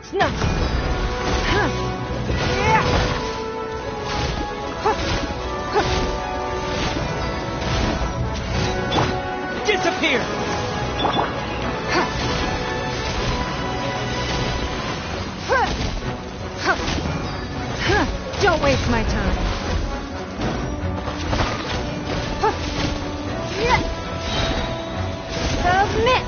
It's nothing. Disappear! Don't waste my time. Submit!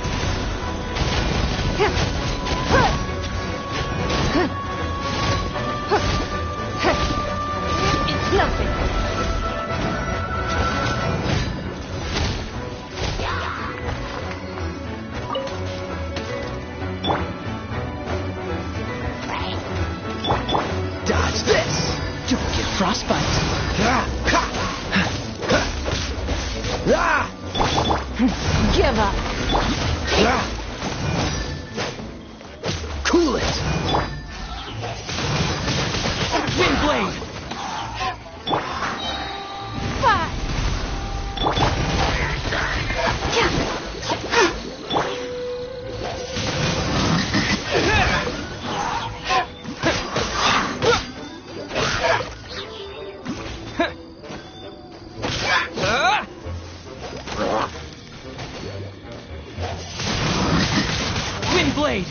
It's nothing. Dodge this! Don't get frostbite. Give up. Cool it! Wind blade! Five. Wind blade!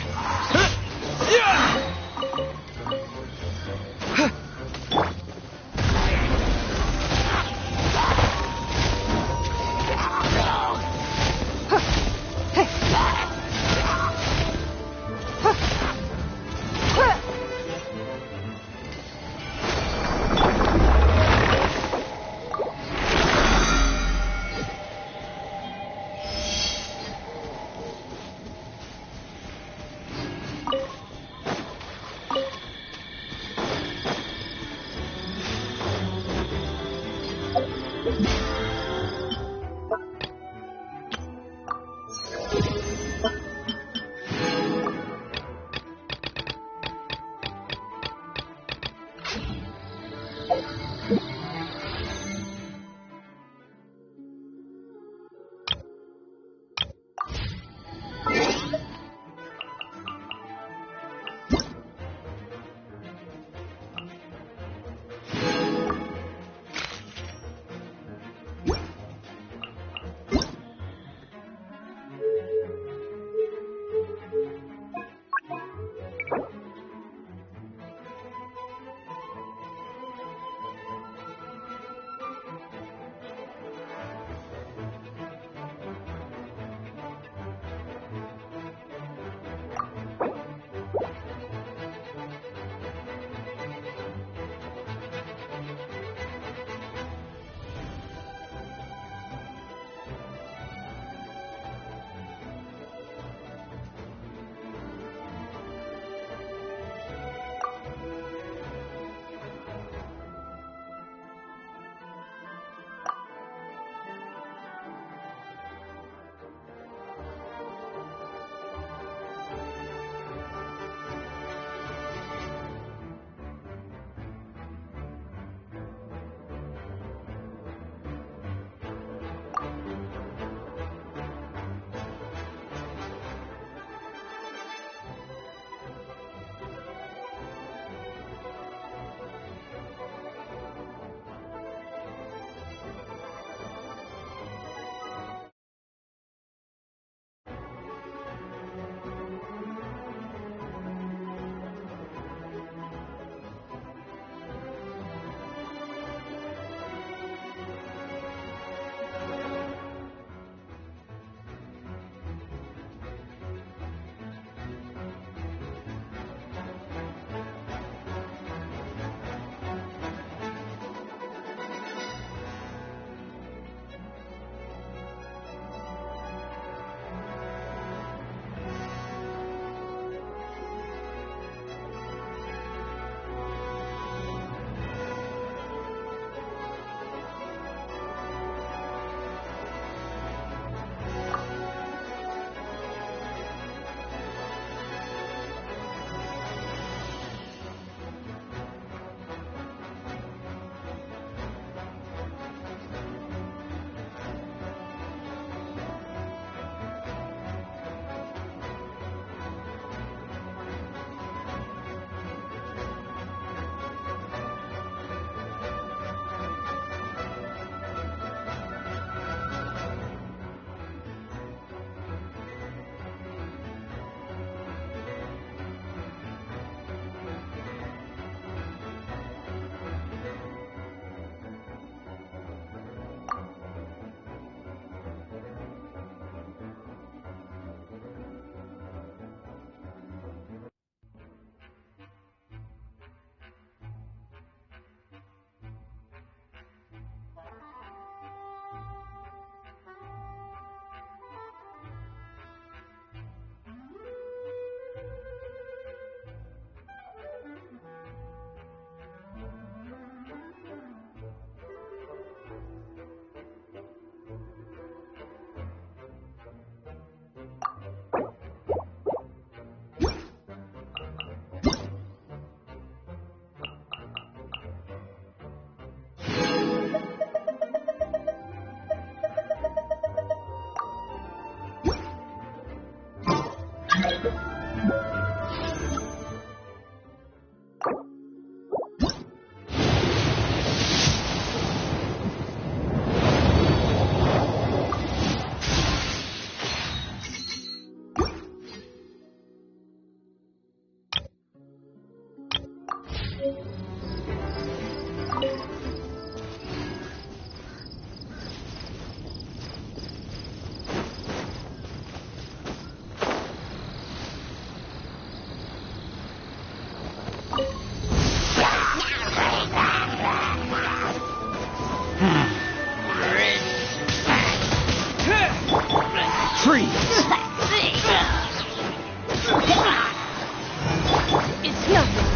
It's nothing.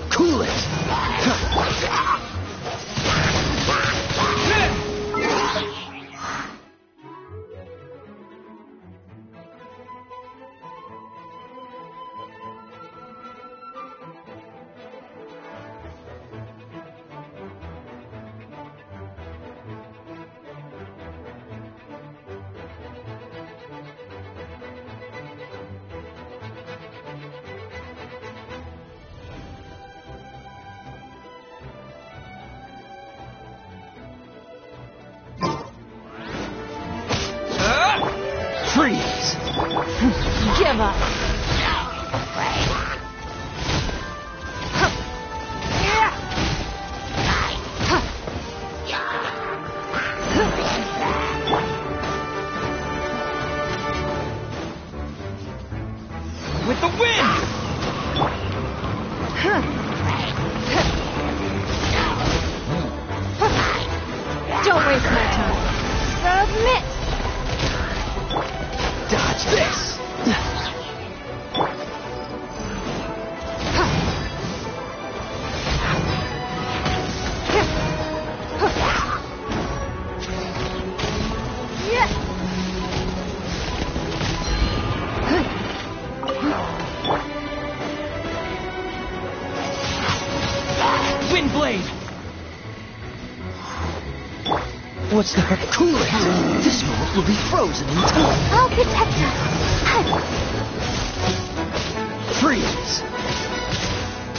Cool it. Freeze! Give up. With the wind! Don't waste my time. Submit. Dodge this! Wind blade! What's the cool it? This moment will be frozen in time. I'll protect you. Freeze!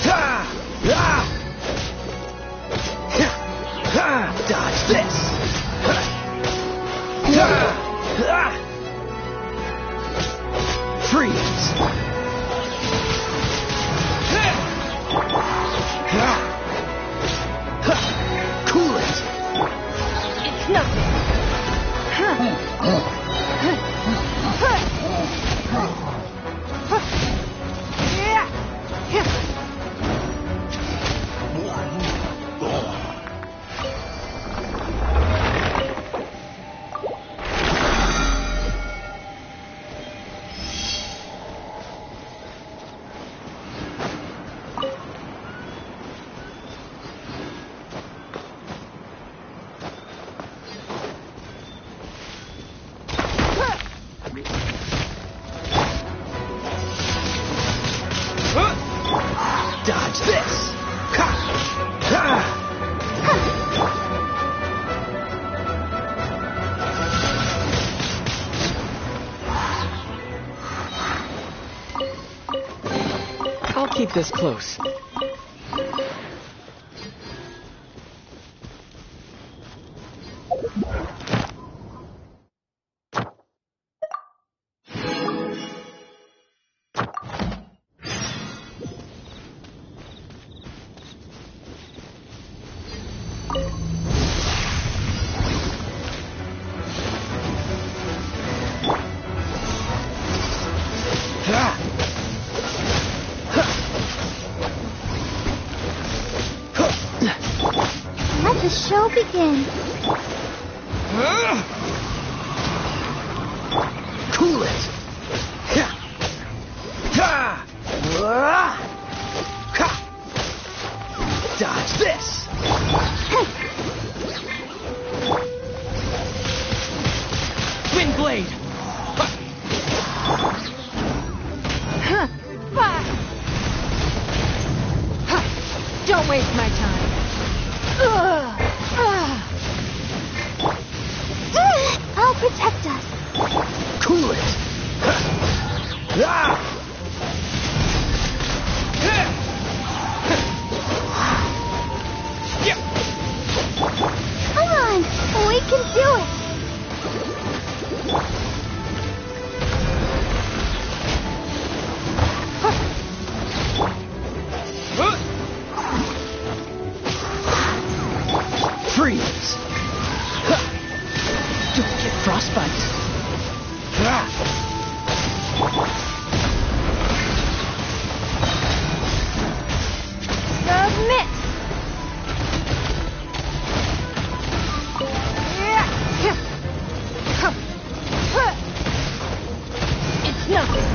Ha! Ah! Ha! Dodge this! Ha! Ah! Freeze! Ha! Cool it! It's nothing. Dodge this! Ha! Ha! I'll keep this close. Let the show begin. Cool it! Dodge this! Wind blade! Fire. Don't waste my time. I'll protect us. Cool it! Ah! Come on, we can do it. Freeze! Don't get frostbite. Submit. It's nothing.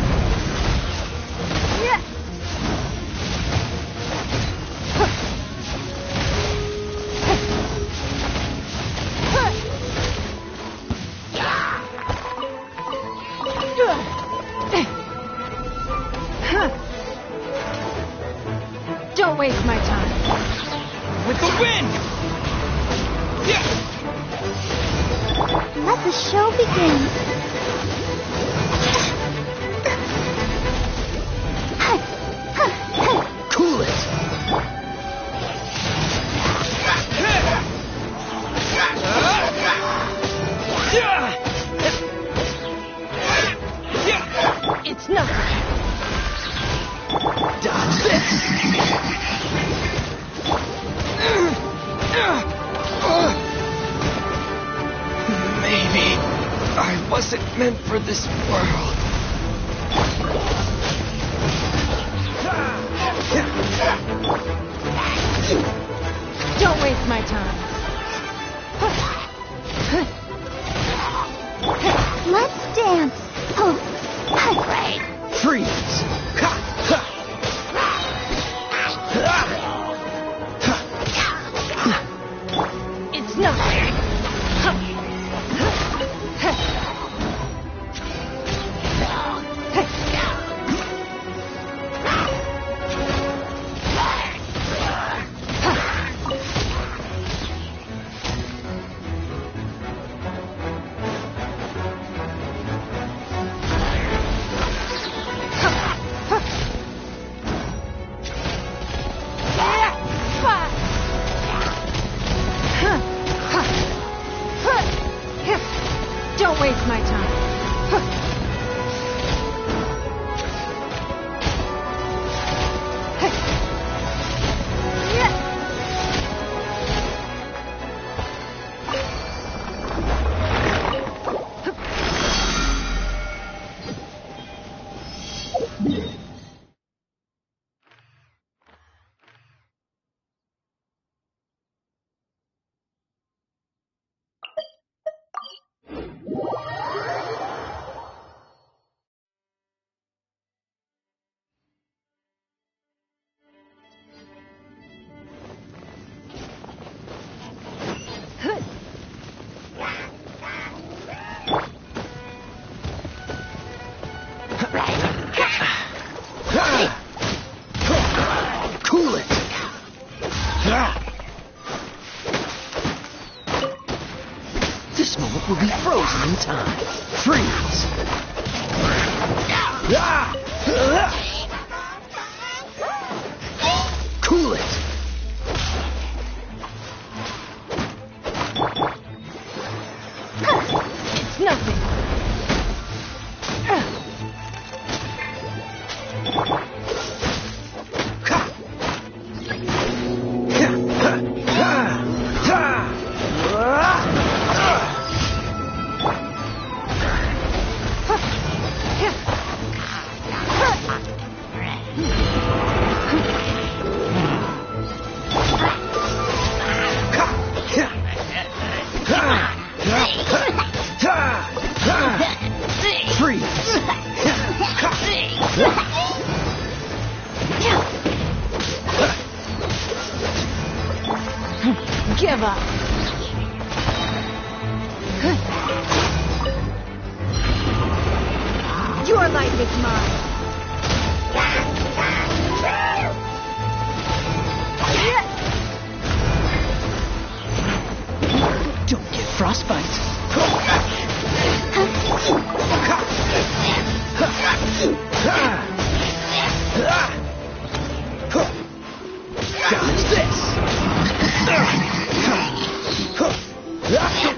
Don't waste my time. With the wind! Let the show begin. Cool it! It's nothing. Dodge this! Maybe I wasn't meant for this world. Don't waste my time. Let's dance. Oh, great. Freeze! It's nothing. Don't waste my time. Cool it! This moment will be frozen in time. Freeze! Cool it! It's nothing. Give up. Your life is mine.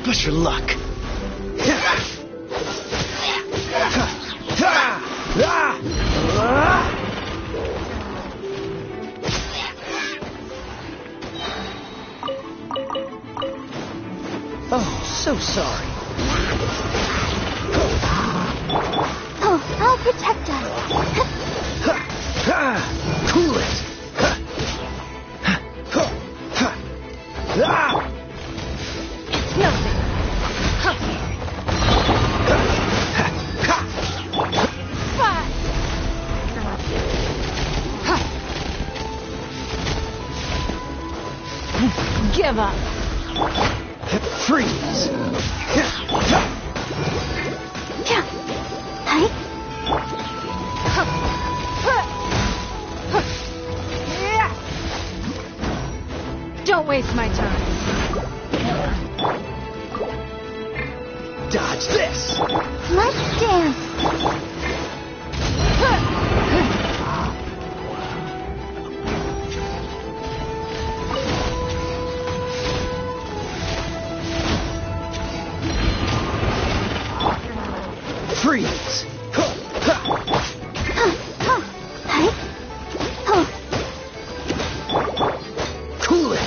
Push your luck. Oh, so sorry. Oh, I'll protect us. Cool it. It's nothing. Fine. Give up. Freeze. Yeah. Hey. Don't waste my time. Dodge this. Let's dance. Freeze. Hey. Cool it.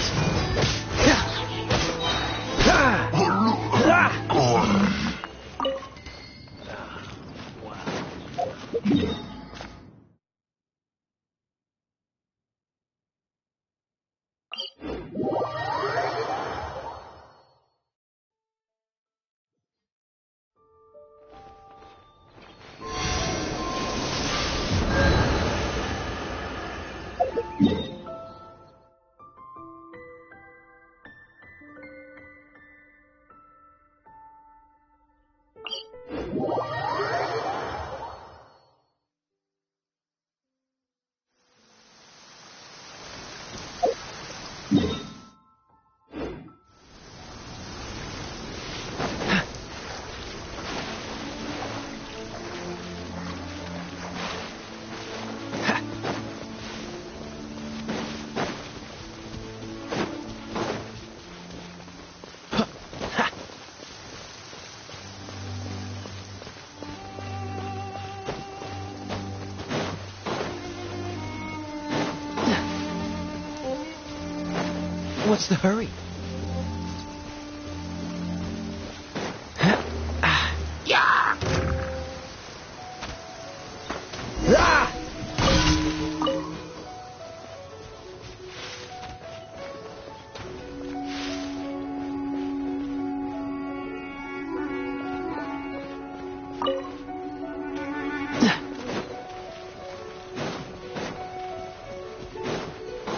What's the hurry?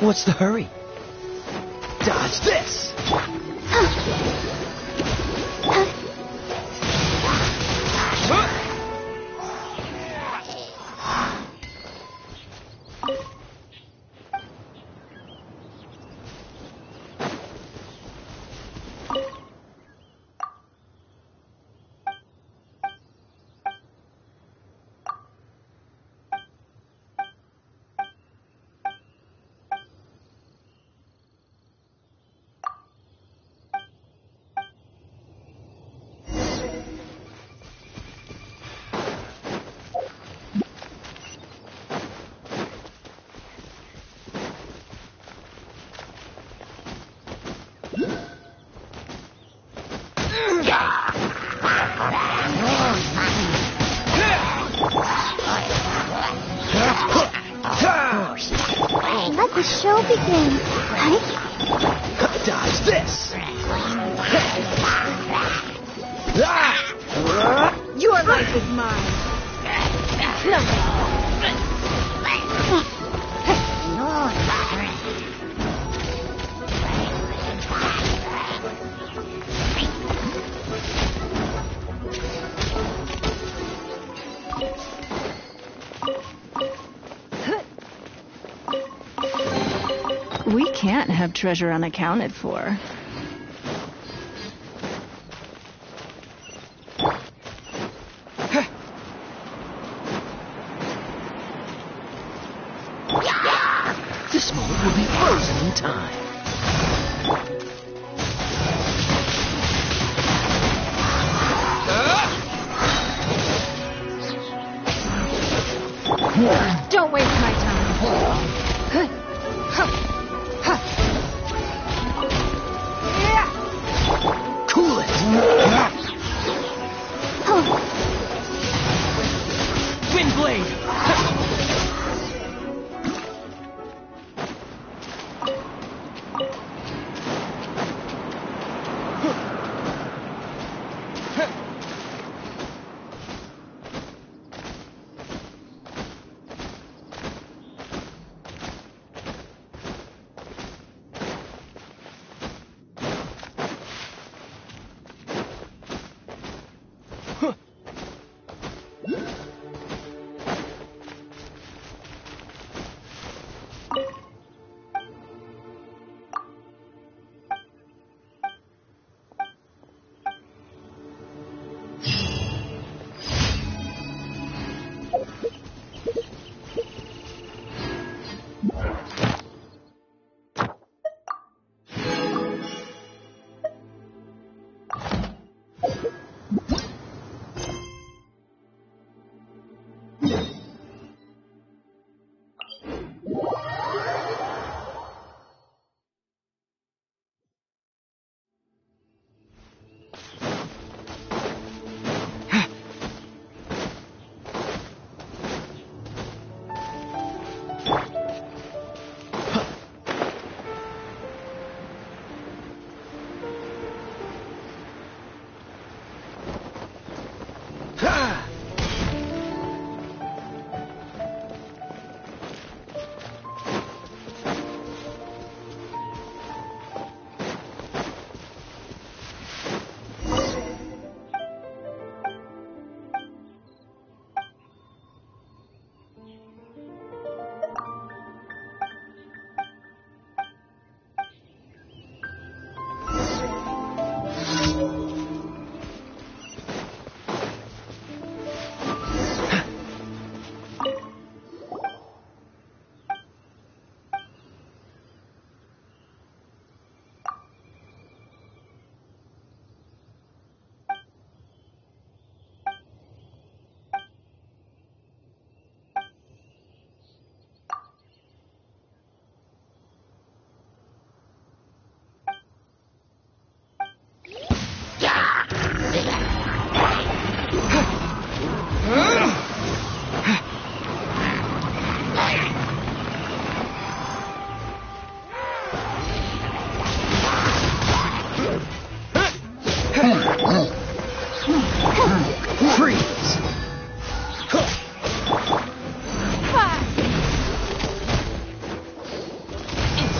What's the hurry? Dodge this! Let the show begin. Hey. Dodge this! Your life is mine. We can't have treasure unaccounted for. This moment will be frozen in time.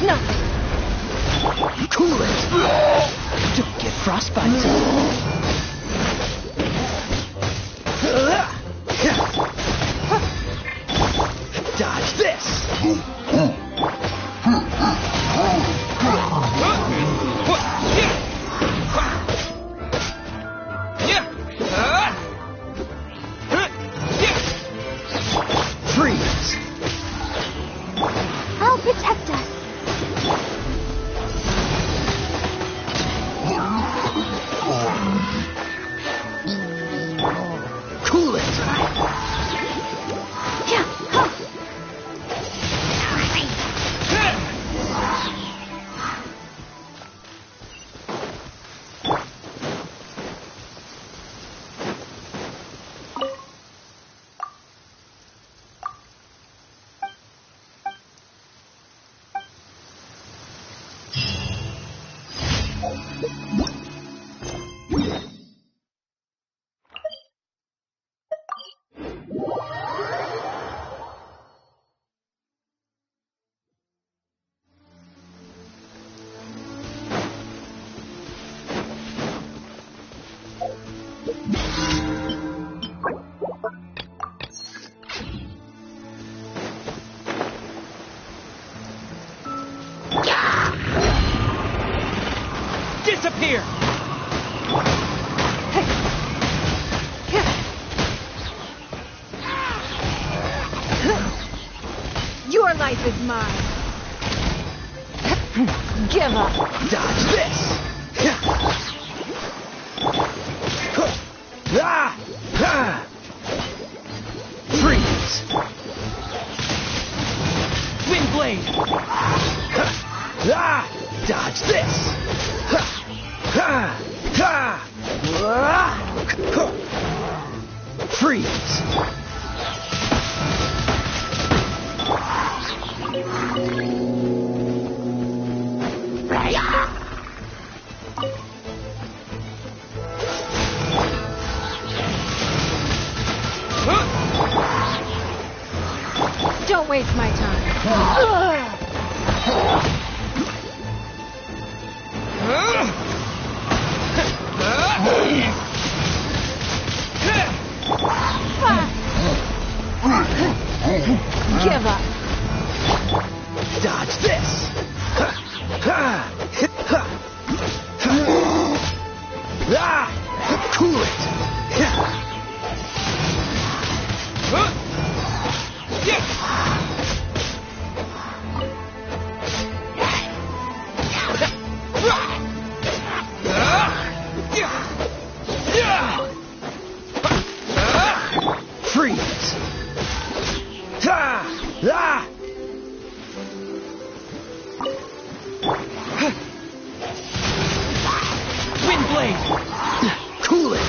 nothing. Cool it! Don't get frostbite. Dodge this! Freeze! I'll protect us. Cool it! Yeah, huh. Disappear! Your life is mine. Give up. Dodge this! Freeze! Wind blade! Dodge this! Freeze! Don't waste my time. Give up. Dodge this! Cool it! Freeze! Wind blade! Cool it!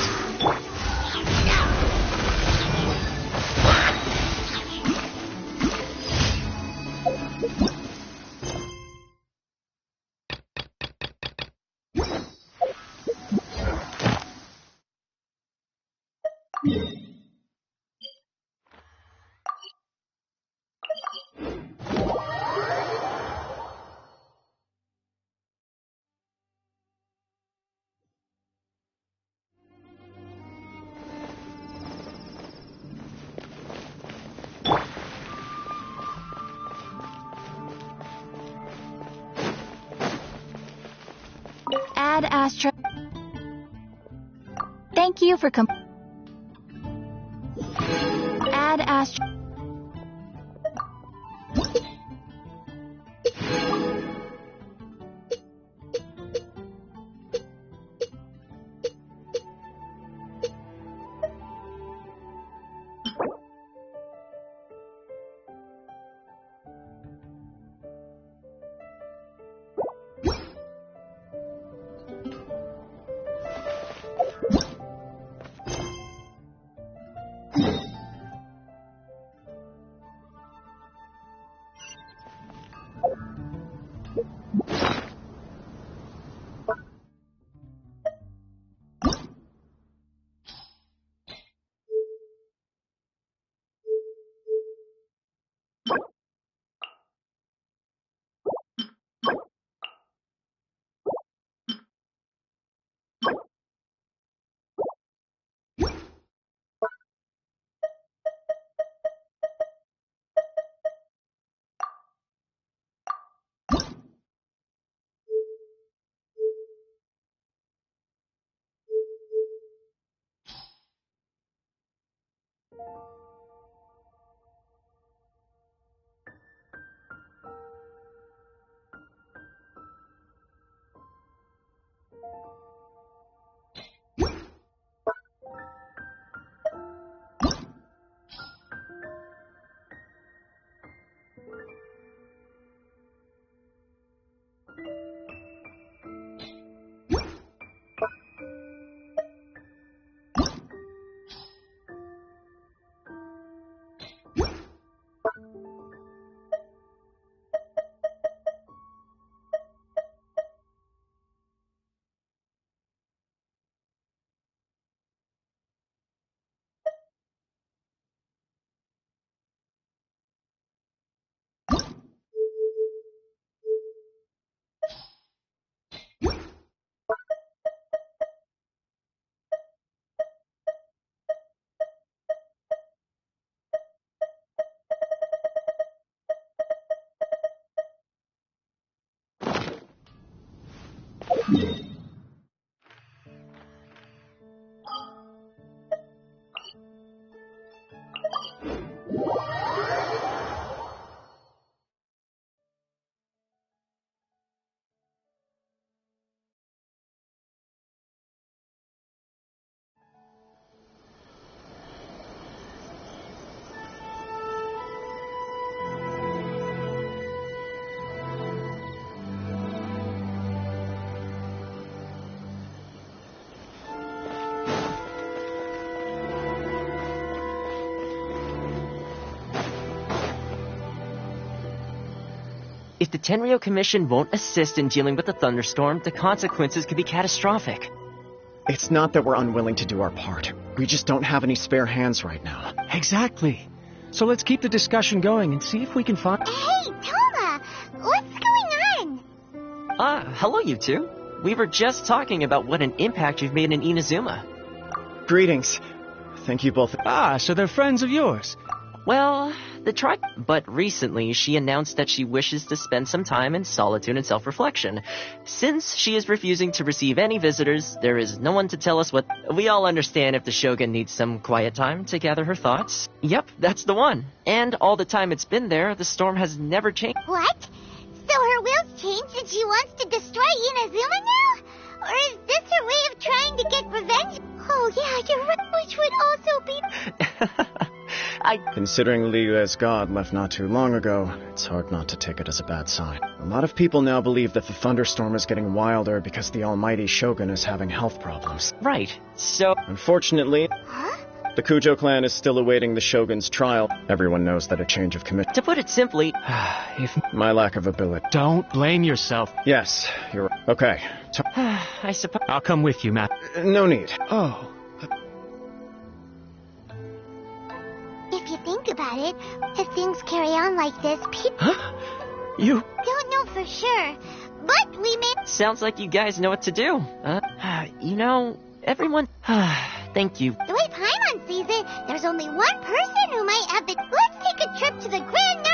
Add Astra. Thank you for Add Astra. If the Tenryo Commission won't assist in dealing with the thunderstorm, the consequences could be catastrophic. It's not that we're unwilling to do our part. We just don't have any spare hands right now. Exactly. So let's keep the discussion going and see if we can find... Hey, Toma! What's going on? Hello you two. We were just talking about what an impact you've made in Inazuma. Greetings. Thank you both. Ah, so they're friends of yours. Well, but recently she announced that she wishes to spend some time in solitude and self-reflection. Since she is refusing to receive any visitors, there is no one to tell us what... We all understand if the Shogun needs some quiet time to gather her thoughts. Yep, that's the one. And all the time it's been there, the storm has never changed. What? So her will's changed and she wants to destroy Inazuma now? Or is this her way of trying to get revenge? Oh yeah, you're right, which would also be... Considering Liu as god left not too long ago, it's hard not to take it as a bad sign. A lot of people now believe that the thunderstorm is getting wilder because the almighty Shogun is having health problems. Right, so... Unfortunately, Huh? the Kujo clan is still awaiting the Shogun's trial. Everyone knows that a change of commitment... To put it simply... If... My lack of ability. Don't blame yourself. Yes, you're right. Okay. I suppose... I'll come with you, Matt. No need. Oh. If you think about it, if things carry on like this, people Huh? You... don't know for sure. But we may... Sounds like you guys know what to do. You know, everyone... Thank you. The way Paimon sees it, there's only one person who might have been... Let's take a trip to the Grand...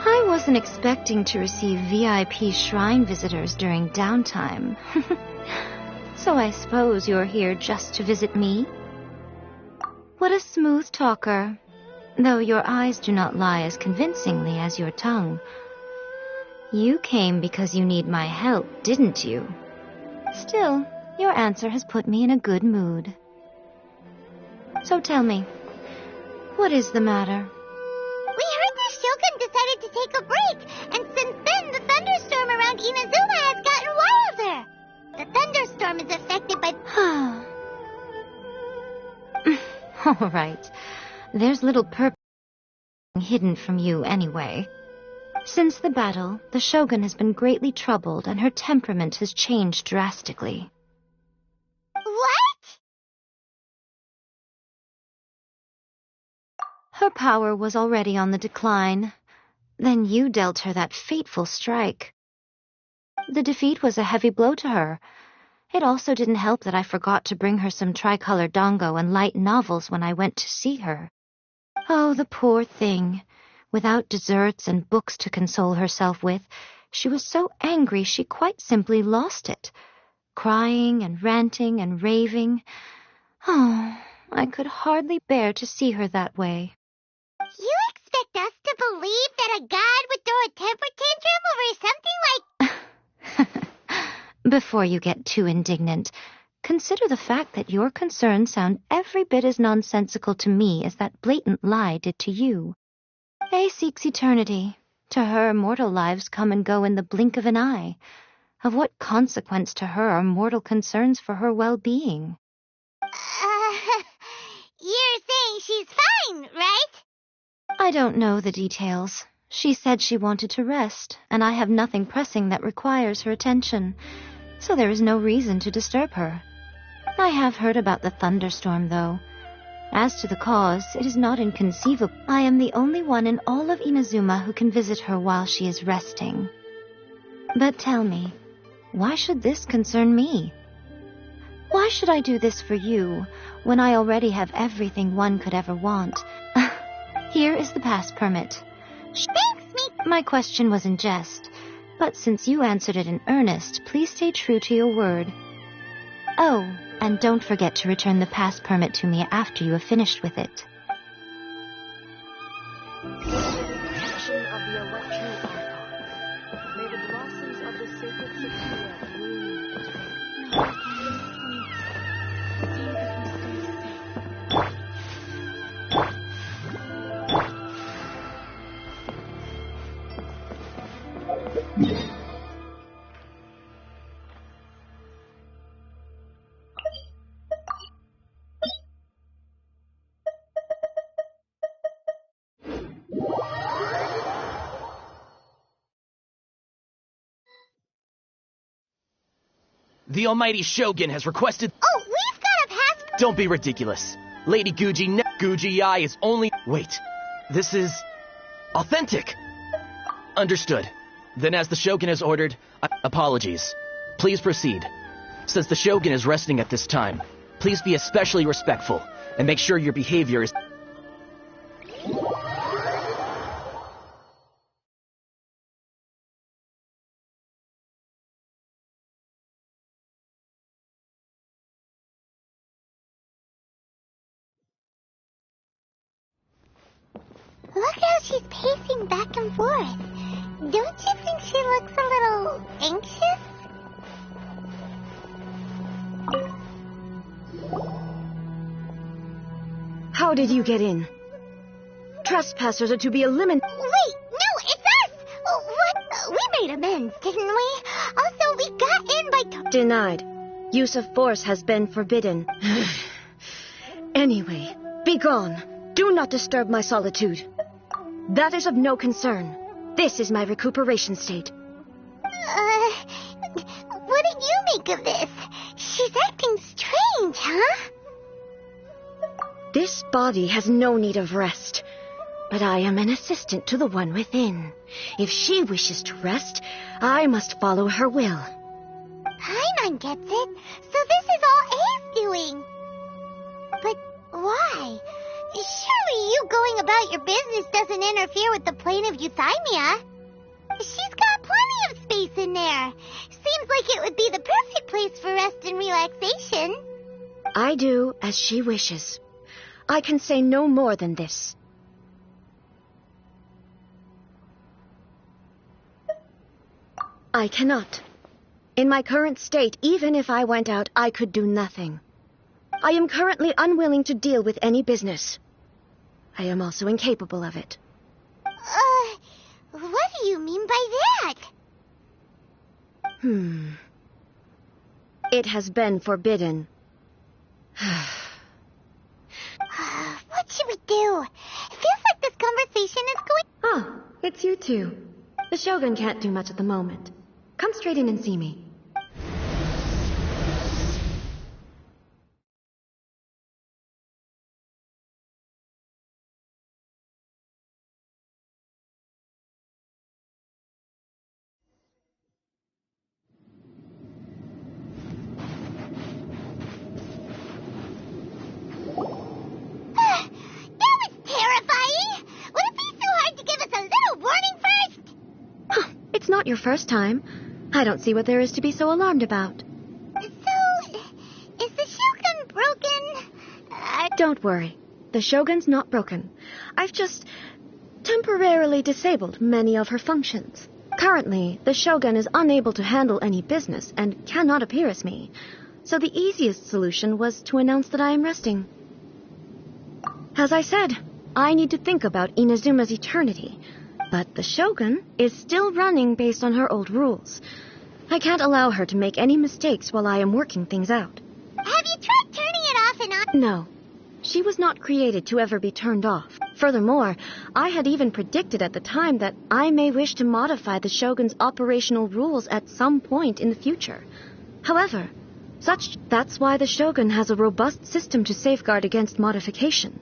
I wasn't expecting to receive VIP shrine visitors during downtime. So I suppose you're here just to visit me? What a smooth talker. Though your eyes do not lie as convincingly as your tongue. You came because you need my help, didn't you? Still, your answer has put me in a good mood. So tell me, what is the matter? We heard the Shogun decided to take a break, and since then the thunderstorm around Inazuma has gotten wilder. The thunderstorm is affected by... All right. There's little purpose. hidden from you anyway. Since the battle, the Shogun has been greatly troubled and her temperament has changed drastically. What? Her power was already on the decline. Then you dealt her that fateful strike. The defeat was a heavy blow to her. It also didn't help that I forgot to bring her some tricolor dango and light novels when I went to see her. Oh, the poor thing. Without desserts and books to console herself with, she was so angry she quite simply lost it, crying and ranting and raving. Oh, I could hardly bear to see her that way. You expect us to believe that a god would throw a temper tantrum over something like... Before you get too indignant, consider the fact that your concerns sound every bit as nonsensical to me as that blatant lie did to you. A seeks eternity. To her, mortal lives come and go in the blink of an eye. Of what consequence to her are mortal concerns for her well-being? You're saying she's fine, right? I don't know the details. She said she wanted to rest, and I have nothing pressing that requires her attention, so there is no reason to disturb her. I have heard about the thunderstorm, though. As to the cause, it is not inconceivable. I am the only one in all of Inazuma who can visit her while she is resting. But tell me, why should this concern me? Why should I do this for you, when I already have everything one could ever want? Here is the pass permit. Thanks, me. My question was in jest, but since you answered it in earnest, please stay true to your word. Oh, and don't forget to return the pass permit to me after you have finished with it. The almighty Shogun has requested... Oh, we've got a passport. Don't be ridiculous. Lady Guji is only... Wait, this is... authentic. Understood. Then as the Shogun has ordered... apologies. Please proceed. Since the Shogun is resting at this time, please be especially respectful, and make sure your behavior is... Look how she's pacing back and forth. Don't you think she looks a little anxious? How did you get in? Trespassers are to be eliminated. Wait, no, it's us! What? We made amends, didn't we? Also, we got in by... Denied. Use of force has been forbidden. Anyway, be gone. Do not disturb my solitude. That is of no concern. This is my recuperation state. What do you make of this? She's acting strange, huh? This body has no need of rest, but I am an assistant to the one within. If she wishes to rest, I must follow her will. Paimon gets it, so this is all A's doing. But why? Surely you going about your business doesn't interfere with the plane of Euthymia. She's got plenty of space in there. Seems like it would be the perfect place for rest and relaxation. I do as she wishes. I can say no more than this. I cannot. In my current state, even if I went out, I could do nothing. I am currently unwilling to deal with any business. I am also incapable of it. What do you mean by that? It has been forbidden. What should we do? It feels like this conversation too. The Shogun can't do much at the moment. Come straight in and see me. It's not your first time. I don't see what there is to be so alarmed about. So, is the Shogun broken? Don't worry. The Shogun's not broken. I've just temporarily disabled many of her functions. Currently, the Shogun is unable to handle any business and cannot appear as me. So the easiest solution was to announce that I am resting. As I said, I need to think about Inazuma's eternity. But the Shogun is still running based on her old rules. I can't allow her to make any mistakes while I am working things out. Have you tried turning it off and on? No. She was not created to ever be turned off. Furthermore, I had even predicted at the time that I may wish to modify the Shogun's operational rules at some point in the future. However, that's why the Shogun has a robust system to safeguard against modification.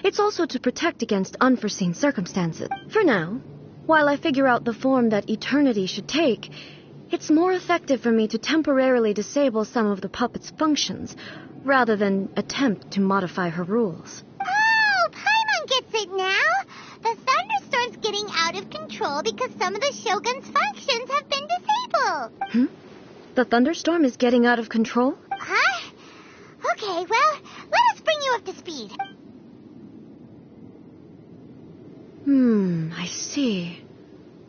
It's also to protect against unforeseen circumstances. For now, while I figure out the form that eternity should take, it's more effective for me to temporarily disable some of the puppet's functions, rather than attempt to modify her rules. Oh, Paimon gets it now! The thunderstorm's getting out of control because some of the Shogun's functions have been disabled. The thunderstorm is getting out of control? Huh? Okay, well, let us bring you up to speed. I see.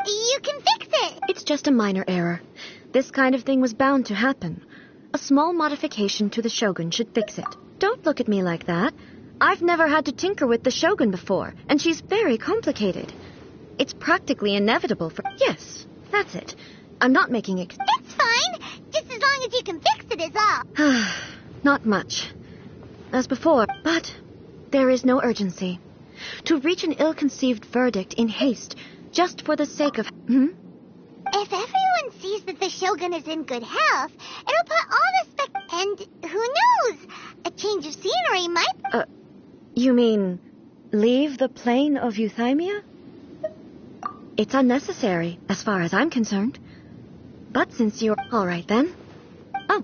You can fix it! It's just a minor error. This kind of thing was bound to happen. A small modification to the Shogun should fix it. Don't look at me like that. I've never had to tinker with the Shogun before, and she's very complicated. It's practically inevitable for... Yes, that's it. I'm not making it... It's fine, just as long as you can fix it is all. Not much. As before, but there is no urgency. To reach an ill-conceived verdict in haste, just for the sake of... If everyone sees that the Shogun is in good health, it'll put all the and who knows? A change of scenery might... You mean leave the plane of euthymia? It's unnecessary, as far as I'm concerned. But since you're... All right, then. Oh,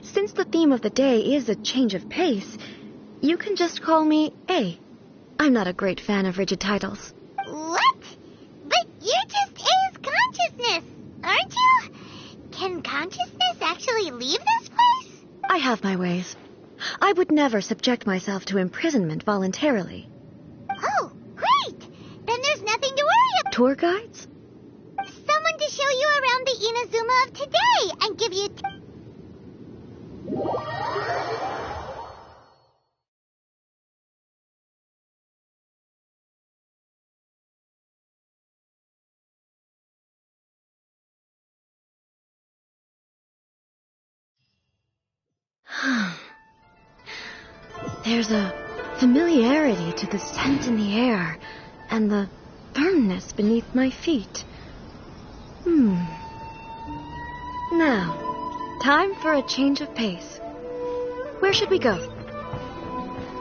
since the theme of the day is a change of pace, you can just call me A. I'm not a great fan of rigid titles. What? But you're just A's consciousness, aren't you? Can consciousness actually leave this place? I have my ways. I would never subject myself to imprisonment voluntarily. Oh, great! Then there's nothing to worry about. Tour guides? Someone to show you around the Inazuma of today and give you... There's a familiarity to the scent in the air and the firmness beneath my feet. Now, time for a change of pace. Where should we go? To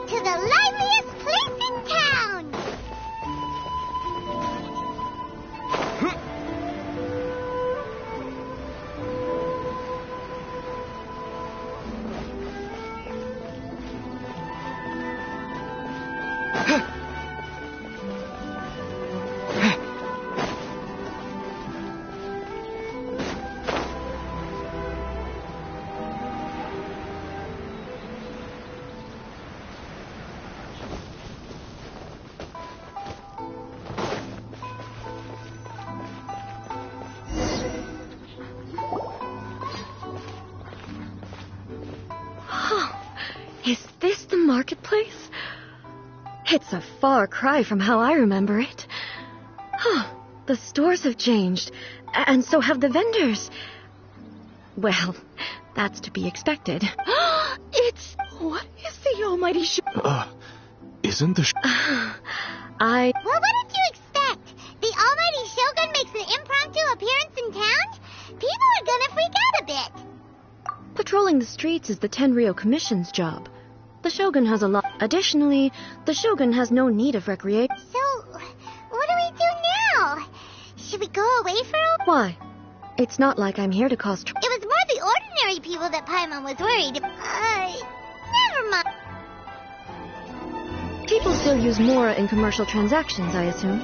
the liveliest place in town! Is this the marketplace? It's a far cry from how I remember it. The stores have changed, and so have the vendors. Well, that's to be expected. What is the almighty Isn't the... Well, what did you expect? The almighty Shogun Patrolling the streets is the Tenryou Commission's job. The Shogun has a lot. Additionally, the Shogun has no need of recreation. So, what do we do now? Should we go away for a... Why? It's not like I'm here to cause trouble. It was more the ordinary people that Paimon was worried. Never mind. People still use Mora in commercial transactions, I assume.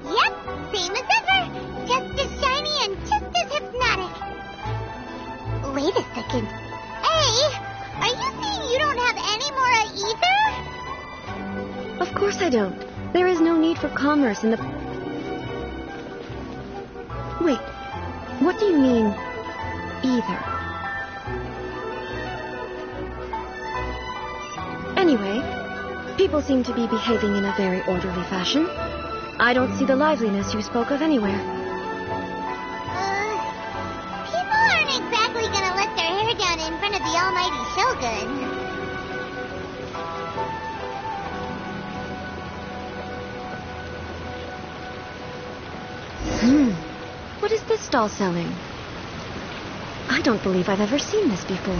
Yep, same as ever. Just as shiny and just as hypnotic. Wait a second. Hey, are you saying you don't have any Mora either? Of course I don't. There is no need for commerce in the... Wait, what do you mean, either? Anyway, people seem to be behaving in a very orderly fashion. I don't see the liveliness you spoke of anywhere. People aren't exactly gonna let their hair down in front of the almighty Shogun. What is this stall selling? I don't believe I've ever seen this before.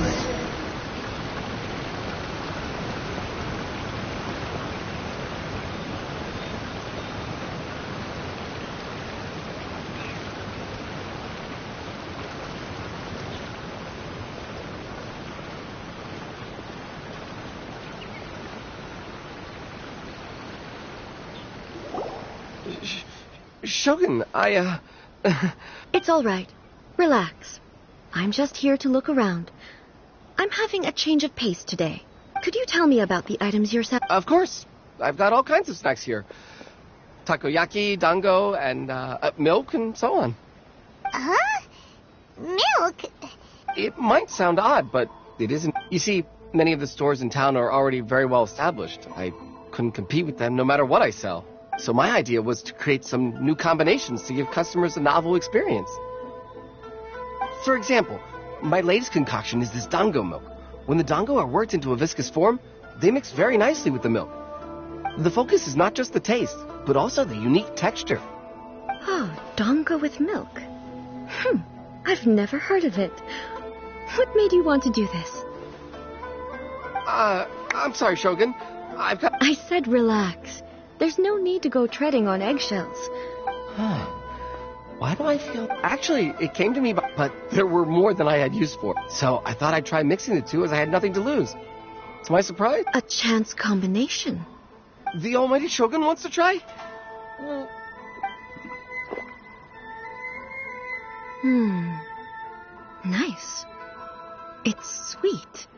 Shogun, It's all right. Relax. I'm just here to look around. I'm having a change of pace today. Could you tell me about the items you're selling? Of course. I've got all kinds of snacks here. Takoyaki, dango, and milk, and so on. Huh? Milk? It might sound odd, but it isn't. You see, many of the stores in town are already very well established. I couldn't compete with them no matter what I sell. So my idea was to create some new combinations to give customers a novel experience. For example, my latest concoction is this dango milk. When the dango are worked into a viscous form, they mix very nicely with the milk. The focus is not just the taste, but also the unique texture. Oh, dango with milk. I've never heard of it. What made you want to do this? I'm sorry, Shogun. I've got... I said relax. There's no need to go treading on eggshells. Why do I feel... Actually, it came to me, but there were more than I had use for. So I thought I'd try mixing the two as I had nothing to lose. To my surprise... A chance combination. The almighty Shogun wants to try? Nice. It's sweet.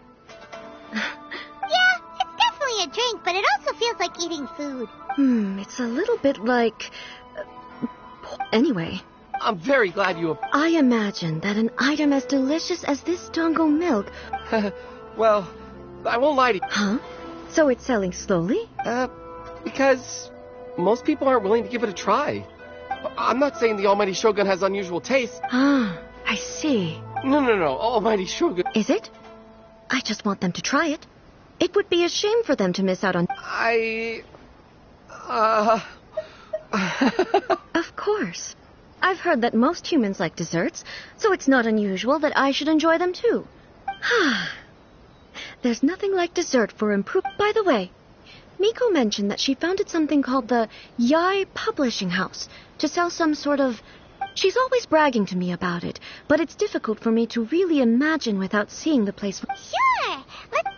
Yeah, it's definitely a drink, but it also feels like eating food. It's a little bit like... Anyway. I'm very glad you... I imagine that an item as delicious as this dango milk... Well, I won't lie to you. Huh? So it's selling slowly? Because most people aren't willing to give it a try. I'm not saying the almighty Shogun has unusual taste. Ah, I see. No, almighty Shogun... Is it? I just want them to try it. It would be a shame for them to miss out on... Of course. I've heard that most humans like desserts, so it's not unusual that I should enjoy them too. There's nothing like dessert for improvement. By the way, Miko mentioned that she founded something called the Yai Publishing House to sell some sort of... She's always bragging to me about it, but it's difficult for me to really imagine without seeing the place. Sure, let's...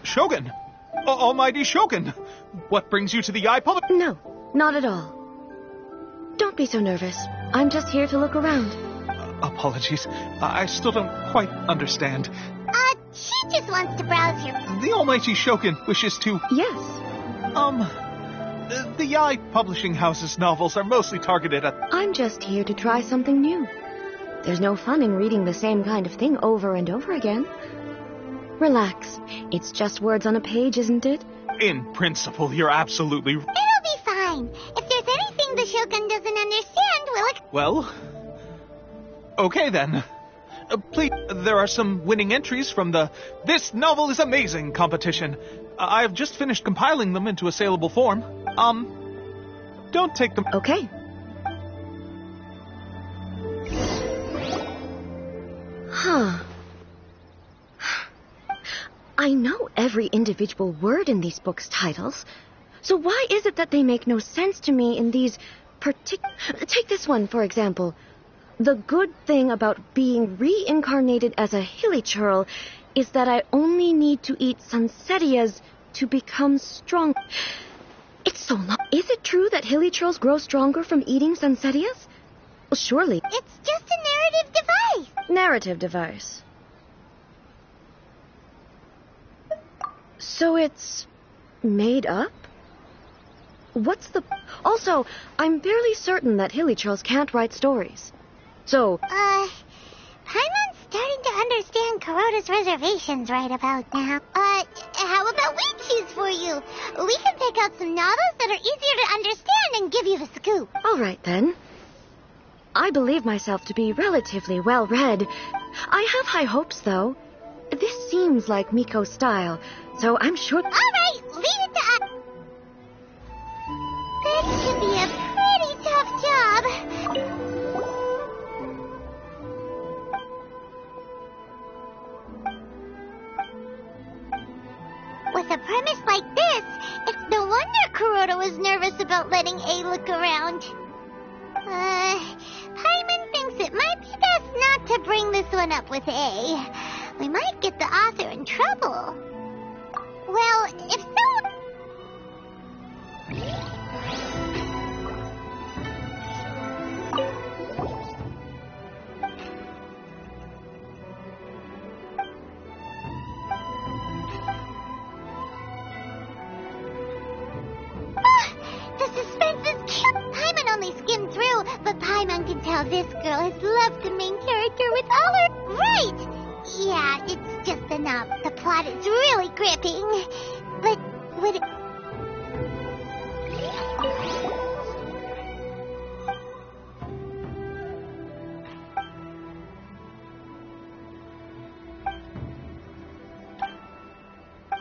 Shogun! Almighty Shogun! What brings you to the Eye Public? No, not at all. Don't be so nervous. I'm just here to look around. Apologies. I still don't quite understand. She just wants to browse here. The Almighty Shogun wishes to... Yes. The Yai Publishing House's novels are mostly targeted at... I'm just here to try something new. There's no fun in reading the same kind of thing over and over again. Relax. It's just words on a page, isn't it? In principle, you're absolutely... It'll be fine. If there's anything the Shogun doesn't understand, Well... Okay then. Please, there are some winning entries from the This Novel is Amazing competition. I've just finished compiling them into a saleable form. Don't take them... Okay. Huh. I know every individual word in these books' titles. So why is it that they make no sense to me in these Take this one, for example. The good thing about being reincarnated as a hilichurl is that I only need to eat sunsettias to become strong. It's so long. Is it true that hilichurls grow stronger from eating sunsettias? Well, surely. it's just a narrative device. Narrative device. So it's made up? What's the... Also, I'm fairly certain that hilichurls can't write stories. So... Paimon's starting to understand Kuroda's reservations right about now. How about we choose for you? We can pick out some novels that are easier to understand and give you the scoop. All right, then. I believe myself to be relatively well-read. I have high hopes, though. This seems like Miko's style, so I'm sure... All right, leave it to us. This should be a pretty tough job. With a premise like this, it's no wonder Kuroda was nervous about letting A look around. Paimon thinks it might be best not to bring this one up with A. We might get the author in trouble. Well, if so... The suspense is cute. Paimon only skimmed through, but Paimon can tell this girl has loved the main character with all her... Right! Yeah, it's just enough. The plot is really gripping. But would it...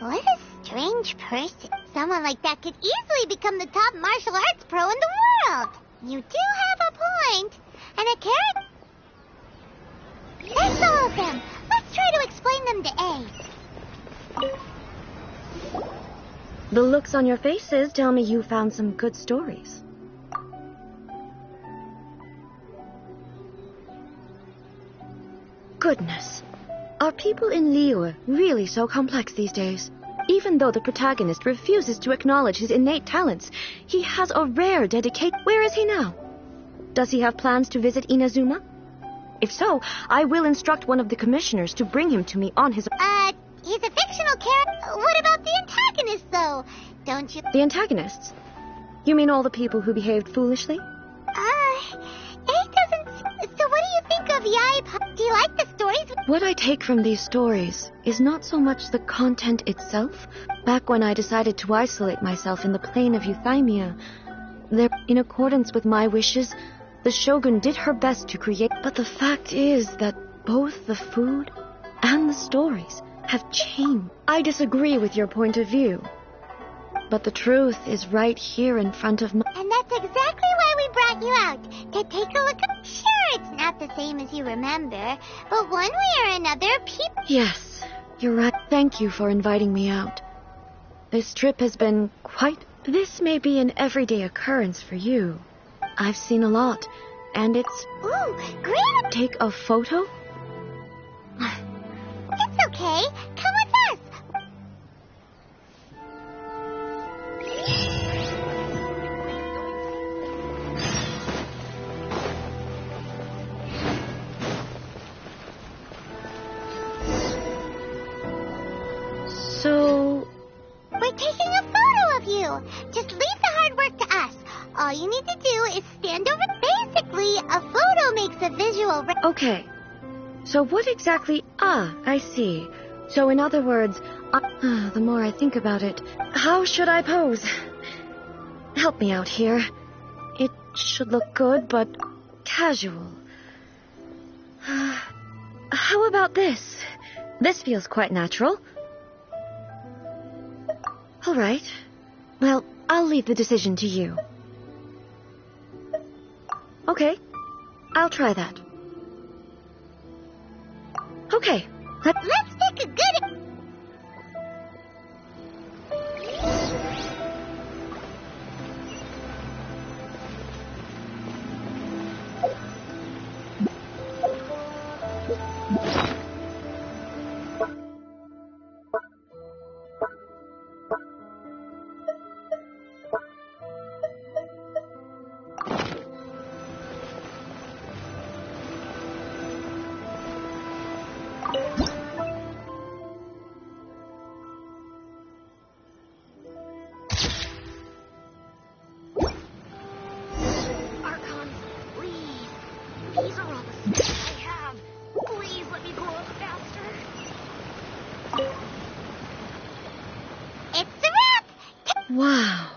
What a strange person. Someone like that could easily become the top martial arts pro in the world. You do have a point. And a character... That's all of them. Let's try to explain them to A. The looks on your faces tell me you found some good stories. Goodness. Are people in Liyue really so complex these days? Even though the protagonist refuses to acknowledge his innate talents, he has a rare dedication. Where is he now? Does he have plans to visit Inazuma? If so, I will instruct one of the commissioners to bring him to me on his... He's a fictional character. What about the antagonist, though? Don't you... The antagonists? You mean all the people who behaved foolishly? A doesn't... So what do you think of Yaip? Do you like the stories? What I take from these stories is not so much the content itself. Back when I decided to isolate myself in the plain of Euthymia, in accordance with my wishes, the Shogun did her best to create... But the fact is that both the food and the stories have changed. I disagree with your point of view. But the truth is right here in front of my... And that's exactly why we brought you out, to take a look at... Sure, it's not the same as you remember, but one way or another, people... Yes, you're right. Thank you for inviting me out. This trip has been quite... This may be an everyday occurrence for you. I've seen a lot, and it's... Ooh, great! Take a photo? It's okay. Come with us. So... We're taking a photo of you. Just leave the hard work to us. All you need to do is stand over... Basically, a photo makes a visual... Okay. So what exactly... Ah, I see. So in other words, The more I think about it, how should I pose? Help me out here. It should look good, but casual. How about this? This feels quite natural. All right. Well, I'll leave the decision to you. Okay. I'll try that. Okay. Let's pick a good... These are all the skills I have. Please let me grow up faster. It's a wrap! Wow.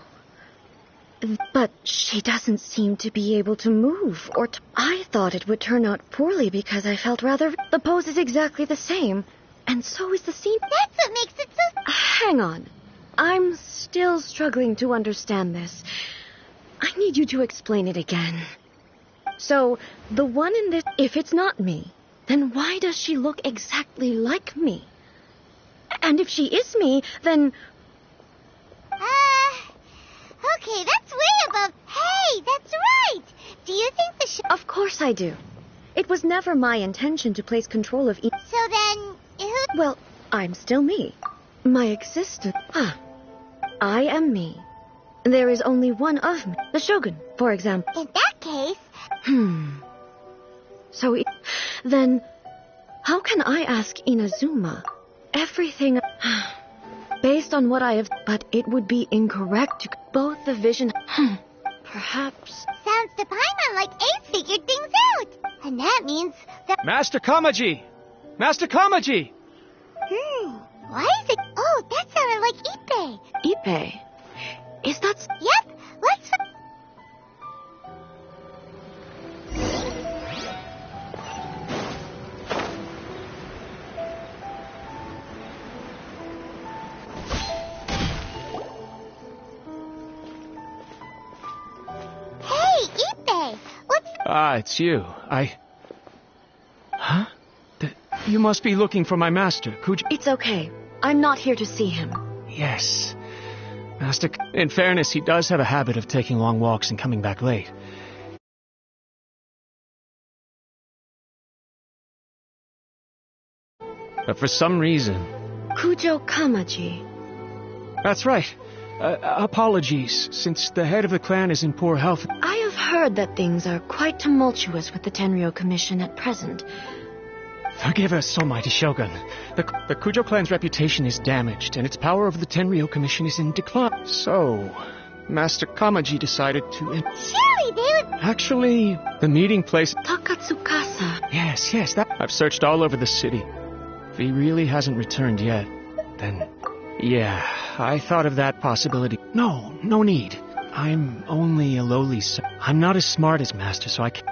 But she doesn't seem to be able to move, I thought it would turn out poorly because I felt rather... The pose is exactly the same, and so is the scene. That's what makes it so... Hang on. I'm still struggling to understand this. I need you to explain it again. So, the one in this... If it's not me, then why does she look exactly like me? And if she is me, then... Okay, that's way above... Hey, that's right! Do you think the show... Of course I do. It was never my intention to place control of... So then, who... Well, I'm still me. My existence... I am me. There is only one of me. The Shogun, for example. In that case... So, then, how can I ask Inazuma everything... Based on what I have... But it would be incorrect to... Both the vision... Perhaps... Sounds to Paimon like Ace figured things out. And that means that... Master Kamaji! Master Kamaji! Why is it... Oh, that sounded like Ippei. Ippei? Is that... Yep, let's... Ah, it's you. Huh? You must be looking for my master, Kuji. It's okay. I'm not here to see him. Yes. Master... In fairness, he does have a habit of taking long walks and coming back late. But for some reason... Kujo Kamaji. That's right. Apologies, since the head of the clan is in poor health. I have heard that things are quite tumultuous with the Tenryo Commission at present. Forgive us, almighty Shogun. The Kujo clan's reputation is damaged, and its power over the Tenryo Commission is in decline. So, Master Kamaji decided to... Surely they would... Actually, the meeting place... Takatsukasa. Yes, that... I've searched all over the city. If he really hasn't returned yet, then... Yeah, I thought of that possibility. No need. I'm only a lowly... I'm not as smart as Master, so I can't...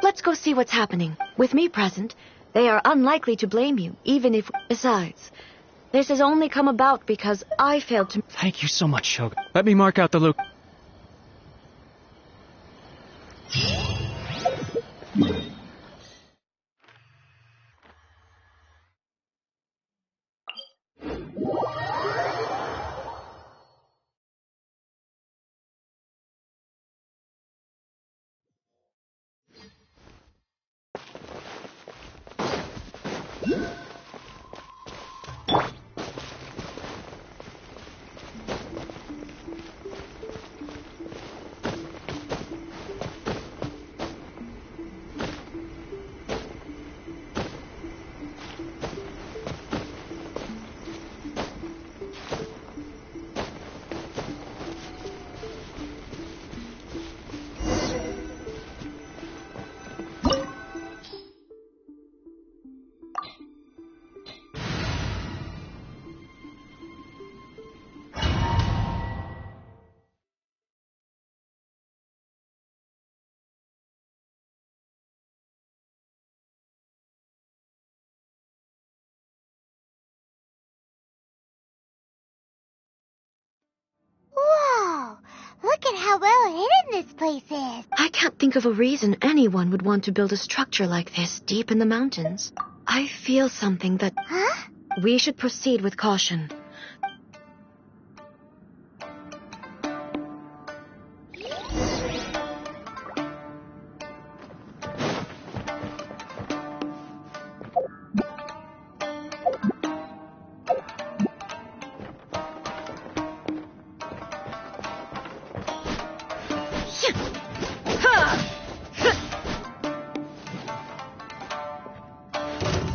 Let's go see what's happening. With me present, they are unlikely to blame you, even if... Besides, this has only come about because I failed to... Thank you so much, Shogun. Let me mark out the loop. this place is. I can't think of a reason anyone would want to build a structure like this deep in the mountains. I feel something that... Huh? We should proceed with caution.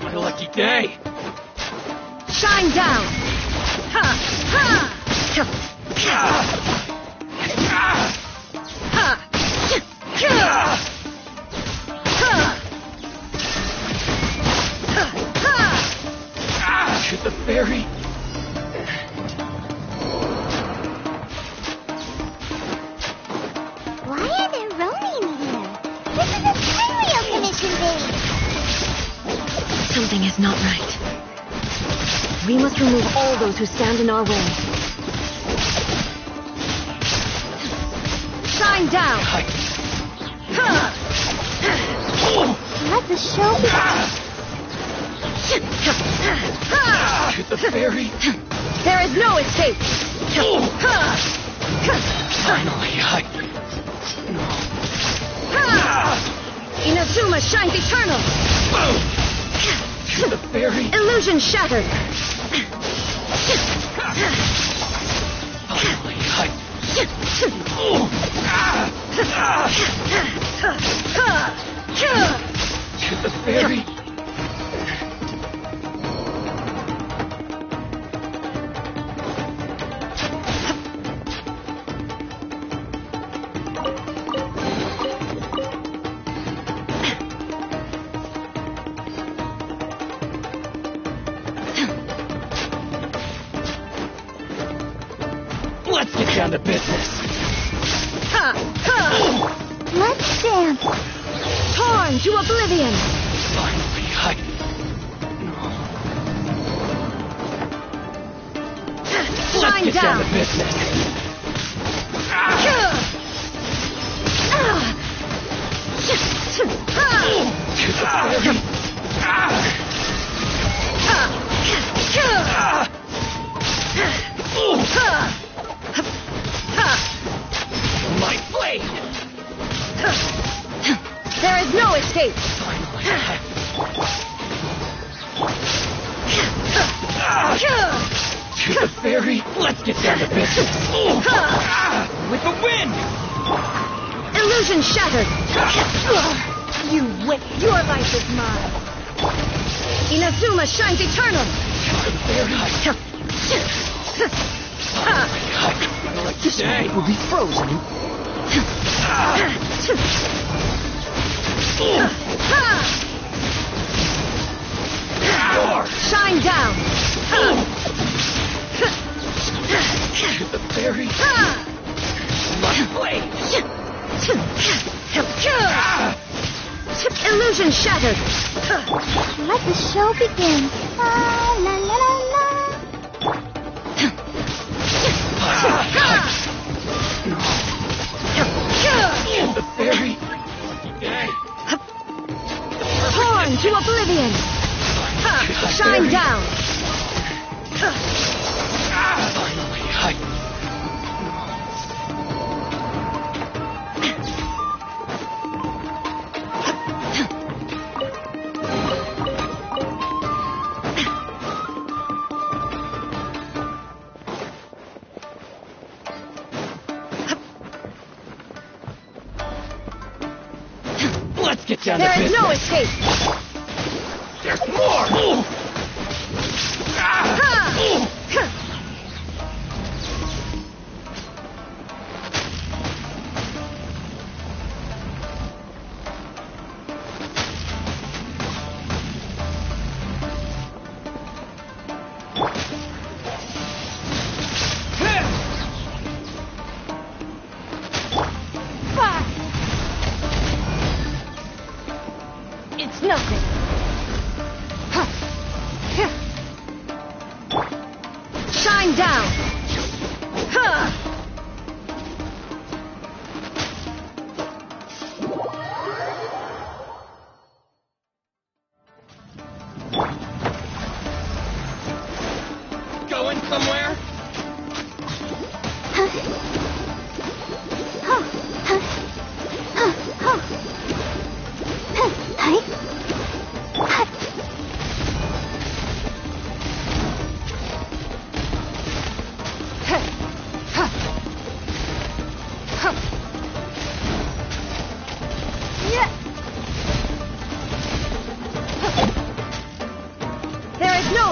What a lucky day! Shine down! Ha! Ha! Ha! To the ferry! Why are there Ronin here? This is a Stereo Commission base. Something is not right. We must remove all those who stand in our way. Shine down! Let the show begin. To the ferry! There is no escape! Finally, Inazuma shines eternal! To the ferry! Illusion shattered! Finally, to the ferry! Let's get down to business. Let's dance. Torn to oblivion! Finally, Let's Shine get down down! to business. To the ferry. My blade. There is no escape! To the ferry. Let's get down to business. With the wind. Illusion shattered! You wait! Your life is mine! Inazuma shines eternal! This night will be frozen. Shine down! To the ferry. My blade. Illusion shattered! Let the show begin. La la la la la. To the ferry. Torn to oblivion! Shine down! Let's get down There to is business. no escape! There's more! It's nothing! Shine down!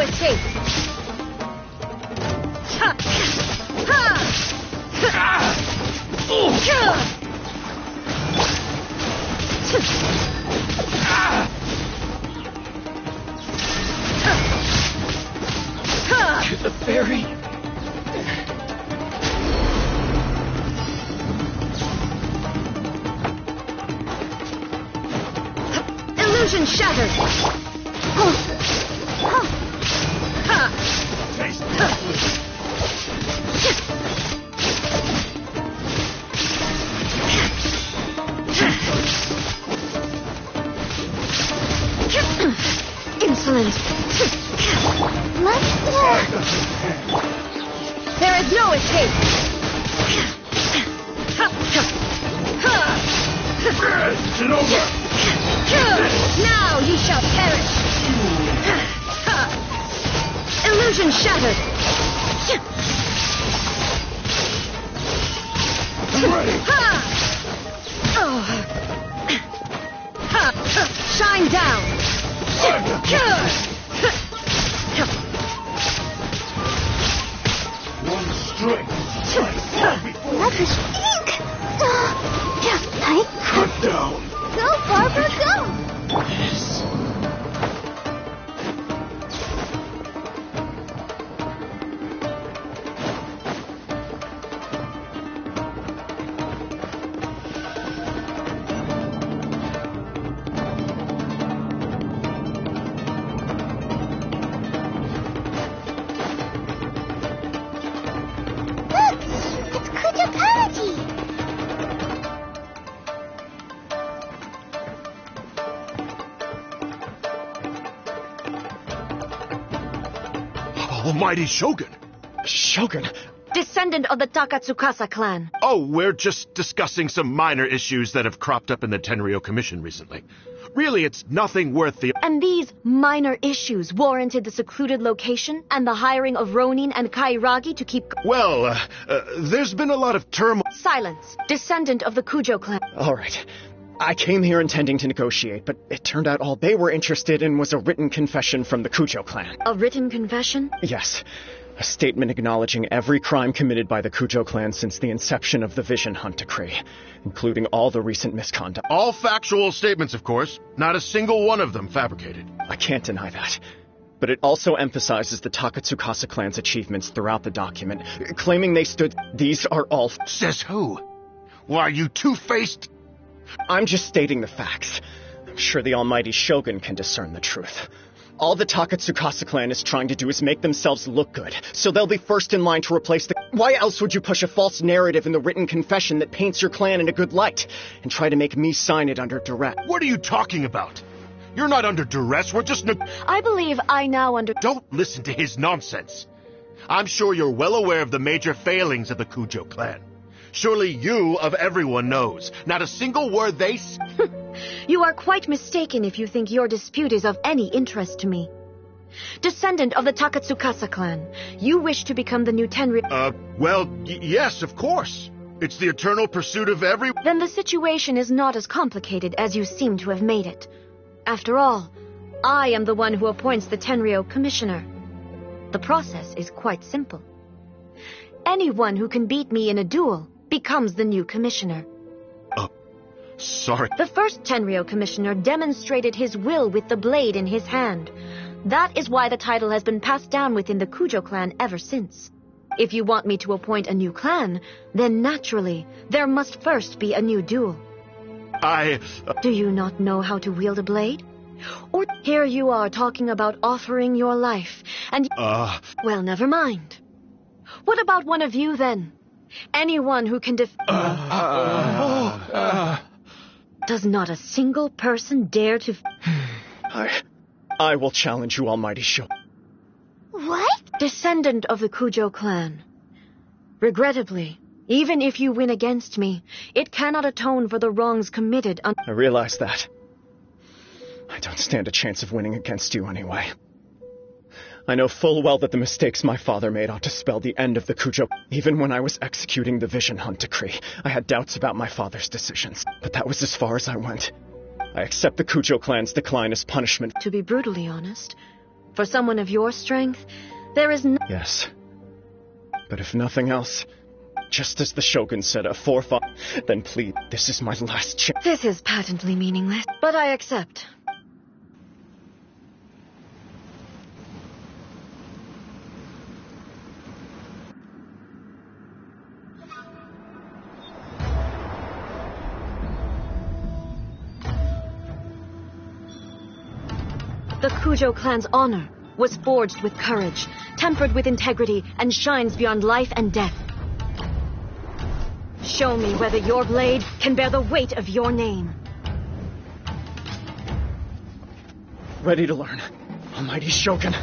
no escape! Ha! Ha! The fairy. Illusion shattered! Insolent! Let's go. There is no escape! It's over. Now ye shall perish! Illusion shattered! Shine down! One strength. Let us ink. Cut down. Go, Barbara, go. Yes. Look, it's Kujaparaji. Almighty Shogun! Shogun, Descendant of the Takatsukasa clan. Oh, we're just discussing some minor issues that have cropped up in the Tenryo Commission recently. Really, it's nothing worth the... And these minor issues warranted the secluded location and the hiring of Ronin and Kairagi to keep... Well, there's been a lot of turmoil... Silence. Descendant of the Kujo clan. all right. I came here intending to negotiate, but it turned out all they were interested in was a written confession from the Kujo clan. A written confession? Yes, a statement acknowledging every crime committed by the Kujo clan since the inception of the Vision Hunt Decree, including all the recent misconduct. All factual statements, of course. Not a single one of them fabricated. I can't deny that. But it also emphasizes the Takatsukasa clan's achievements throughout the document, claiming they stood... These are all... Says who? Why, you two-faced... I'm just stating the facts. I'm sure the almighty Shogun can discern the truth. All the Takatsukasa clan is trying to do is make themselves look good, so they'll be first in line to replace the... Why else would you push a false narrative in the written confession that paints your clan in a good light, and try to make me sign it under duress? What are you talking about? You're not under duress, we're just... I believe I now Don't listen to his nonsense. I'm sure you're well aware of the major failings of the Kujo clan. Surely you, of everyone, knows. Not a single word they... You are quite mistaken if you think your dispute is of any interest to me. Descendant of the Takatsukasa clan, you wish to become the new Tenryo... Well, yes, of course. It's the eternal pursuit of every... Then the situation is not as complicated as you seem to have made it. After all, I am the one who appoints the Tenryo Commissioner. The process is quite simple. Anyone who can beat me in a duel becomes the new commissioner. Sorry. The first Tenryo Commissioner demonstrated his will with the blade in his hand. That is why the title has been passed down within the Kujo clan ever since. If you want me to appoint a new clan, then naturally, there must first be a new duel. Do you not know how to wield a blade? Or here you are talking about offering your life, and... Well, never mind. What about one of you, then? Anyone who can Does not a single person dare to... I will challenge you, almighty Shogun. What? Descendant of the Kujo clan. Regrettably, even if you win against me, it cannot atone for the wrongs committed on... I realize that. I don't stand a chance of winning against you anyway. I know full well that the mistakes my father made ought to spell the end of the Kujo. Even when I was executing the Vision Hunt Decree, I had doubts about my father's decisions. But that was as far as I went. I accept the Kujo clan's decline as punishment. To be brutally honest, For someone of your strength, there is no... Yes. But if nothing else, just as the Shogun said, a forefather, then please, this is my last chance. This is patently meaningless, but I accept. The Kujo clan's honor was forged with courage, tempered with integrity, and shines beyond life and death. Show me whether your blade can bear the weight of your name. Ready to learn, Almighty Shogun.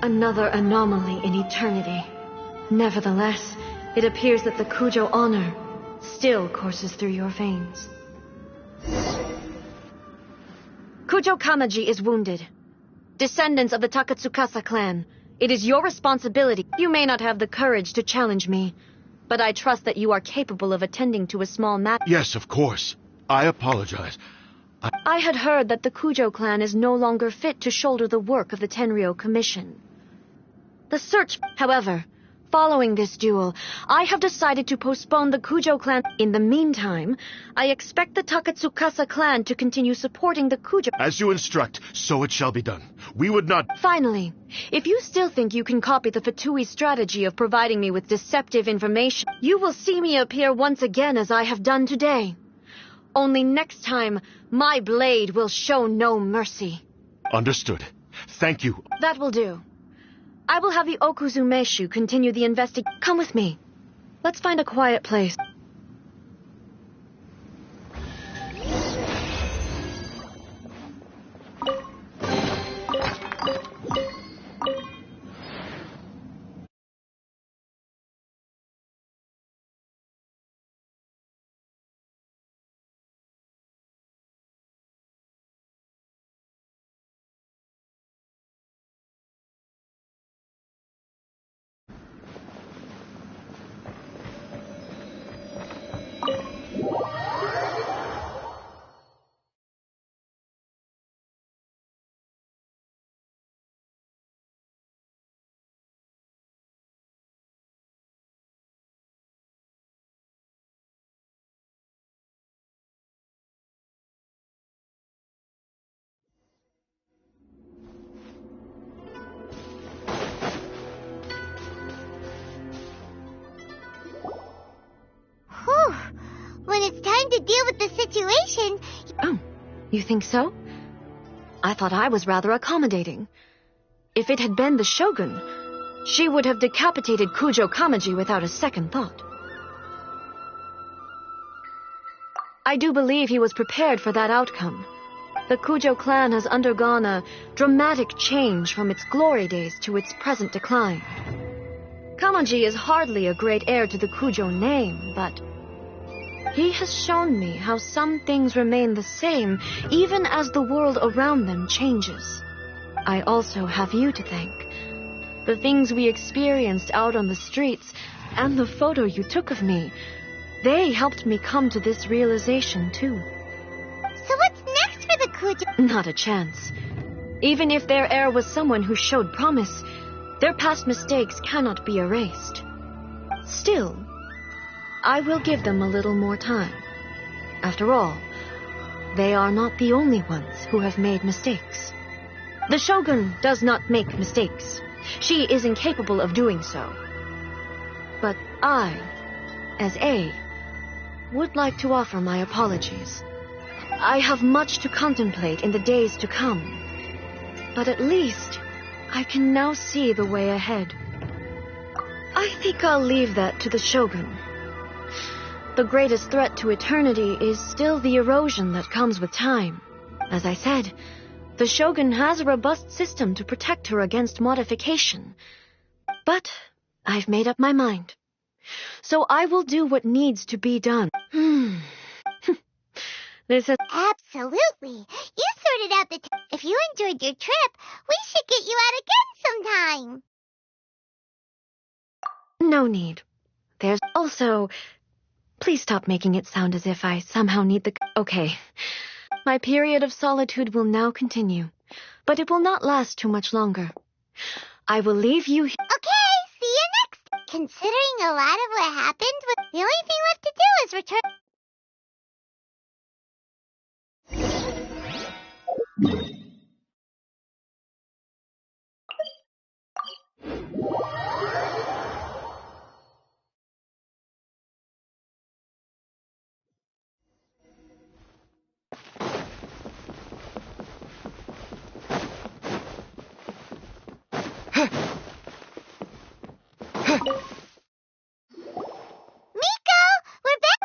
Another anomaly in eternity. Nevertheless, it appears that the Kujo honor still courses through your veins. Kujo Kamaji is wounded. Descendants of the Takatsukasa clan, it is your responsibility. You may not have the courage to challenge me, but I trust that you are capable of attending to a small matter. Yes, of course. I apologize. I had heard that the Kujo clan is no longer fit to shoulder the work of the Tenryo Commission. The search, however, following this duel, I have decided to postpone the Kujo clan. In the meantime, I expect the Takatsukasa clan to continue supporting the Kujo. As you instruct, so it shall be done. We would not... Finally, if you still think you can copy the Fatui strategy of providing me with deceptive information, you will see me appear once again as I have done today. Only next time, my blade will show no mercy. Understood. Thank you. That will do. I will have the Okuzumeshu continue the investigation. Come with me. Let's find a quiet place. Whew. When it's time to deal with the situation... Oh, you think so? I thought I was rather accommodating. If it had been the Shogun, she would have decapitated Kujo Kamaji without a second thought. I do believe he was prepared for that outcome. The Kujo clan has undergone a dramatic change from its glory days to its present decline. Kamaji is hardly a great heir to the Kujo name, but He has shown me how some things remain the same even as the world around them changes. I also have you to thank. The things we experienced out on the streets and the photo you took of me, they helped me come to this realization too. So what's next for the Kujo? Not a chance. Even if their heir was someone who showed promise, their past mistakes cannot be erased. Still, I will give them a little more time. After all, they are not the only ones who have made mistakes. The Shogun does not make mistakes. She is incapable of doing so. But I, as A, would like to offer my apologies. I have much to contemplate in the days to come, but at least I can now see the way ahead. I think I'll leave that to the Shogun. The greatest threat to eternity is still the erosion that comes with time. As I said, the Shogun has a robust system to protect her against modification. But I've made up my mind. So I will do what needs to be done. This is... Absolutely. You sorted out the... If you enjoyed your trip, we should get you out again sometime. No need. There's also... Please stop making it sound as if I somehow need the... Okay. My period of solitude will now continue, but it will not last too much longer. I will leave you... Okay, see you next. Considering a lot of what happened, the only thing left to do is return...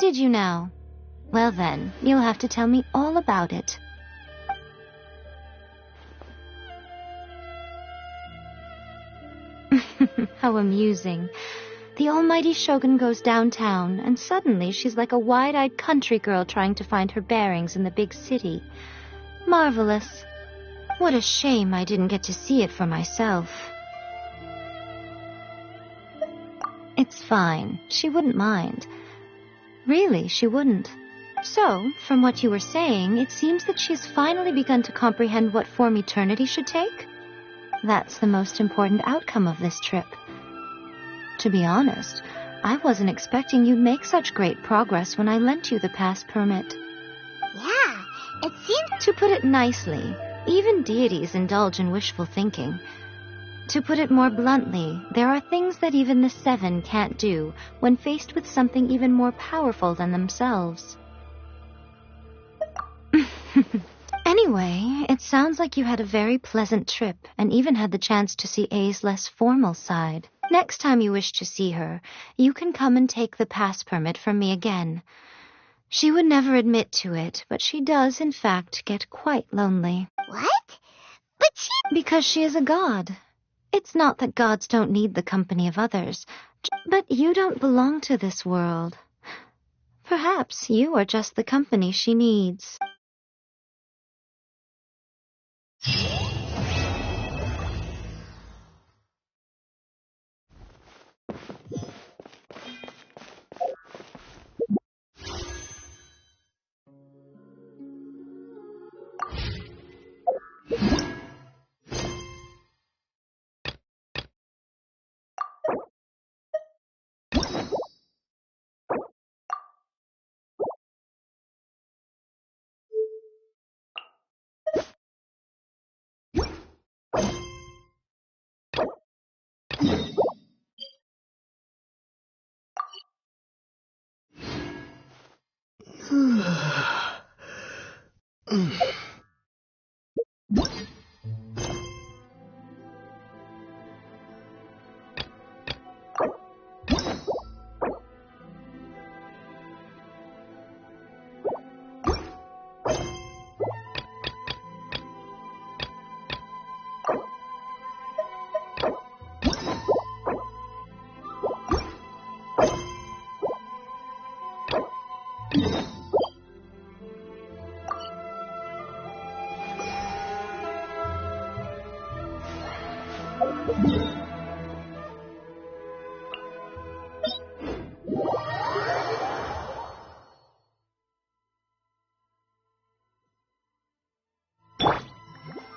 Did you now? Well then, you'll have to tell me all about it. How amusing. The almighty Shogun goes downtown, and suddenly she's like a wide-eyed country girl trying to find her bearings in the big city. Marvelous. What a shame I didn't get to see it for myself. It's fine. She wouldn't mind. Really, she wouldn't. So, from what you were saying, it seems that she's finally begun to comprehend what form eternity should take. That's the most important outcome of this trip. To be honest, I wasn't expecting you'd make such great progress when I lent you the pass permit. Yeah, it seemed... To put it nicely, even deities indulge in wishful thinking. To put it more bluntly, there are things that even the Seven can't do when faced with something even more powerful than themselves. Anyway, it sounds like you had a very pleasant trip and even had the chance to see A's less formal side. Next time you wish to see her, you can come and take the pass permit from me again. She would never admit to it, but she does, in fact, get quite lonely. What? But she... Because she is a god. It's not that gods don't need the company of others, but you don't belong to this world. Perhaps you are just the company she needs.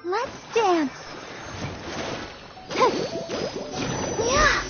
Let's dance. Yeah.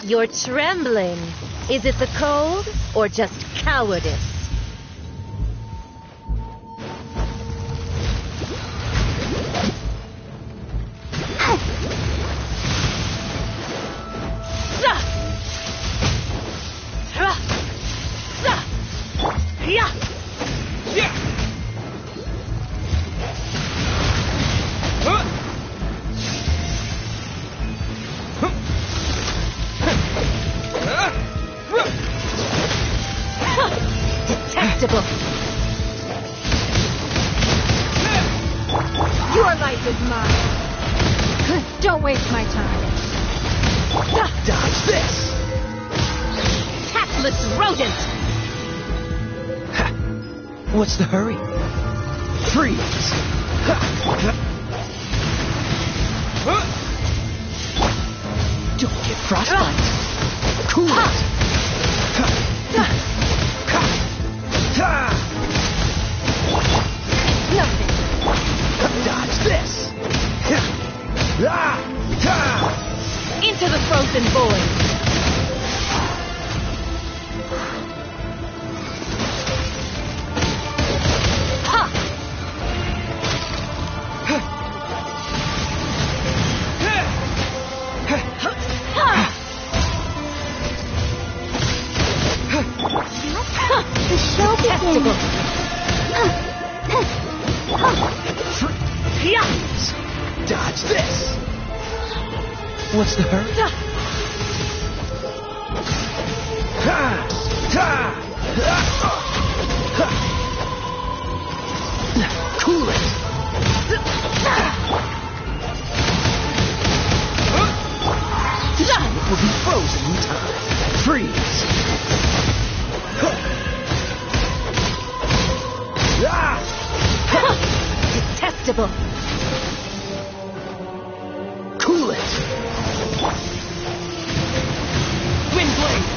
You're trembling. Is it the cold or just cowardice? Detestable. Your life is mine. Don't waste my time. Dodge this! Tactless rodent! What's the hurry? Freeze! Don't get frostbite. Cool it! Nothing. Dodge this! Into the frozen void. Ha! The show begins. Dodge this! What's the hurry? Cool it! It will be frozen in time. Freeze! Detestable. Cool it! Windblade!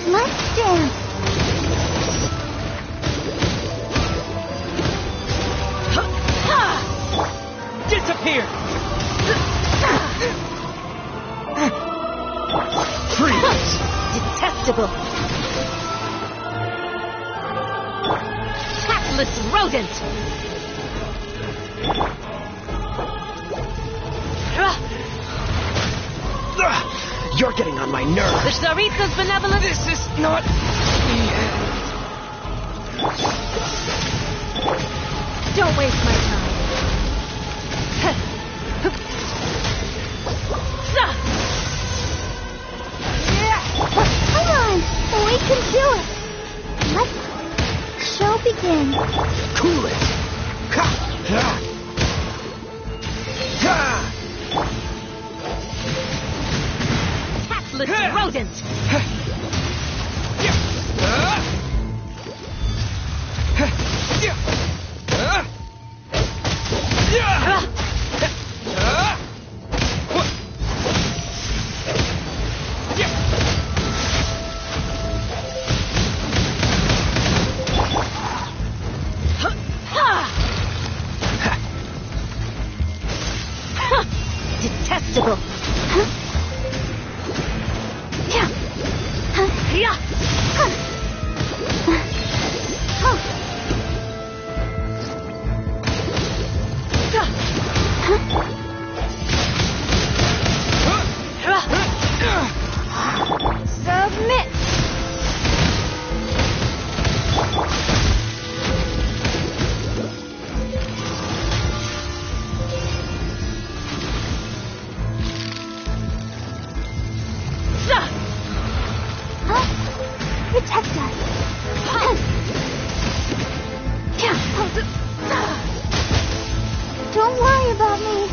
Let's dance. Disappear! Freeze! Detestable. Tactless rodent. You're getting on my The nerves. Tsarita's benevolence. This is not... Don't waste my time. Come on. We can do it. Let the show begin. Cool it! Tactless rodent. Detestable. Don't worry about me.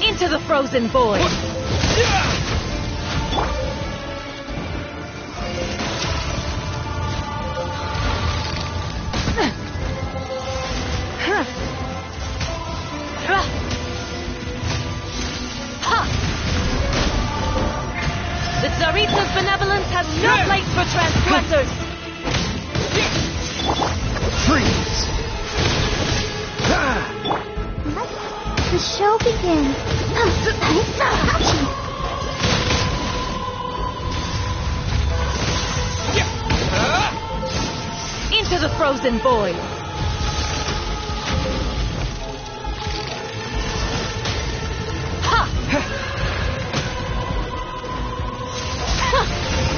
Into the frozen void! The Tsaritsa's benevolence has no place for transgressors! Freeze! Let the show begin. Into the frozen void!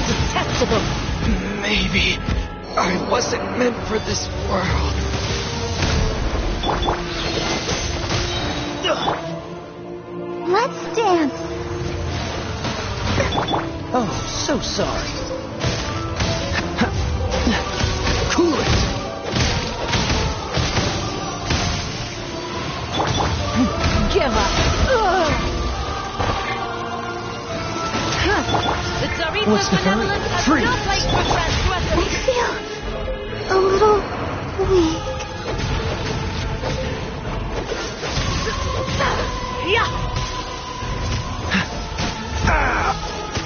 Detestable! Maybe I wasn't meant for this world. Let's dance. Oh, so sorry. Cool it! Give up! The Tsaritsa's What's the hurry? benevolence has Freeze. no place for transgressors! I feel a little weak.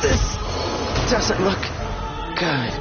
This doesn't look good.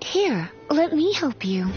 Here, let me help you.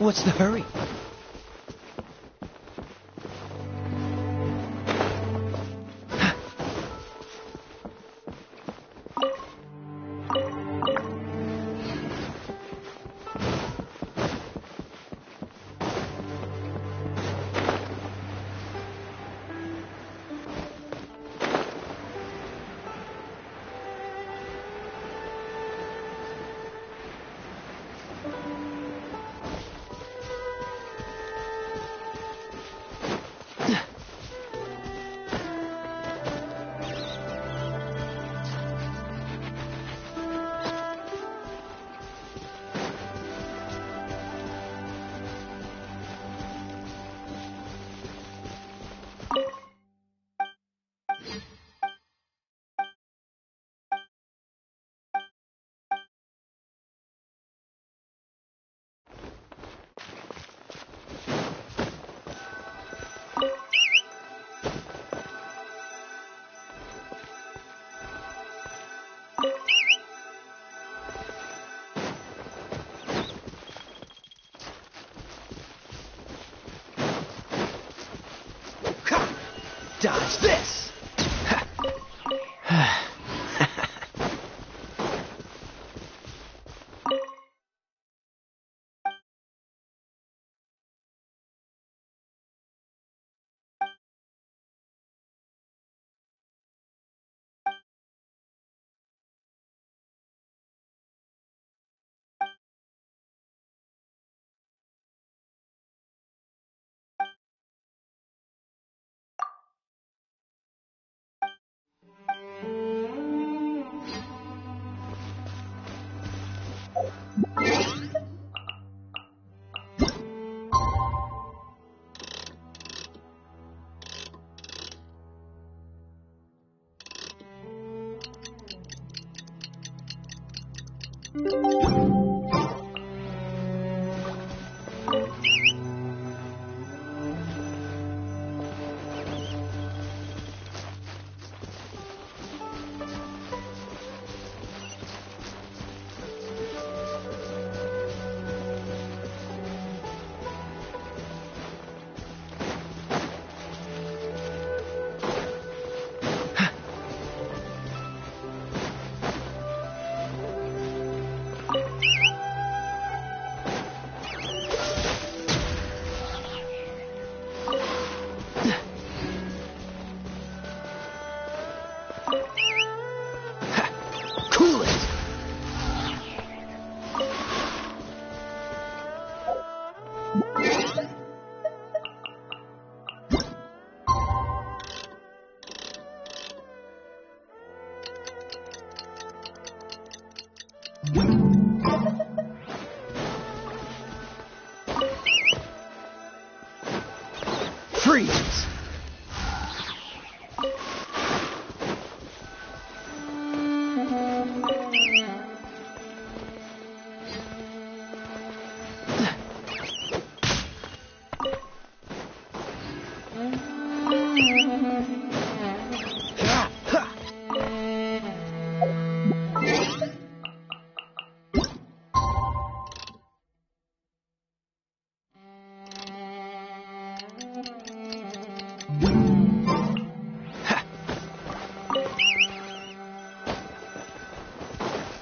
What's the hurry? Dodge this! Freeze!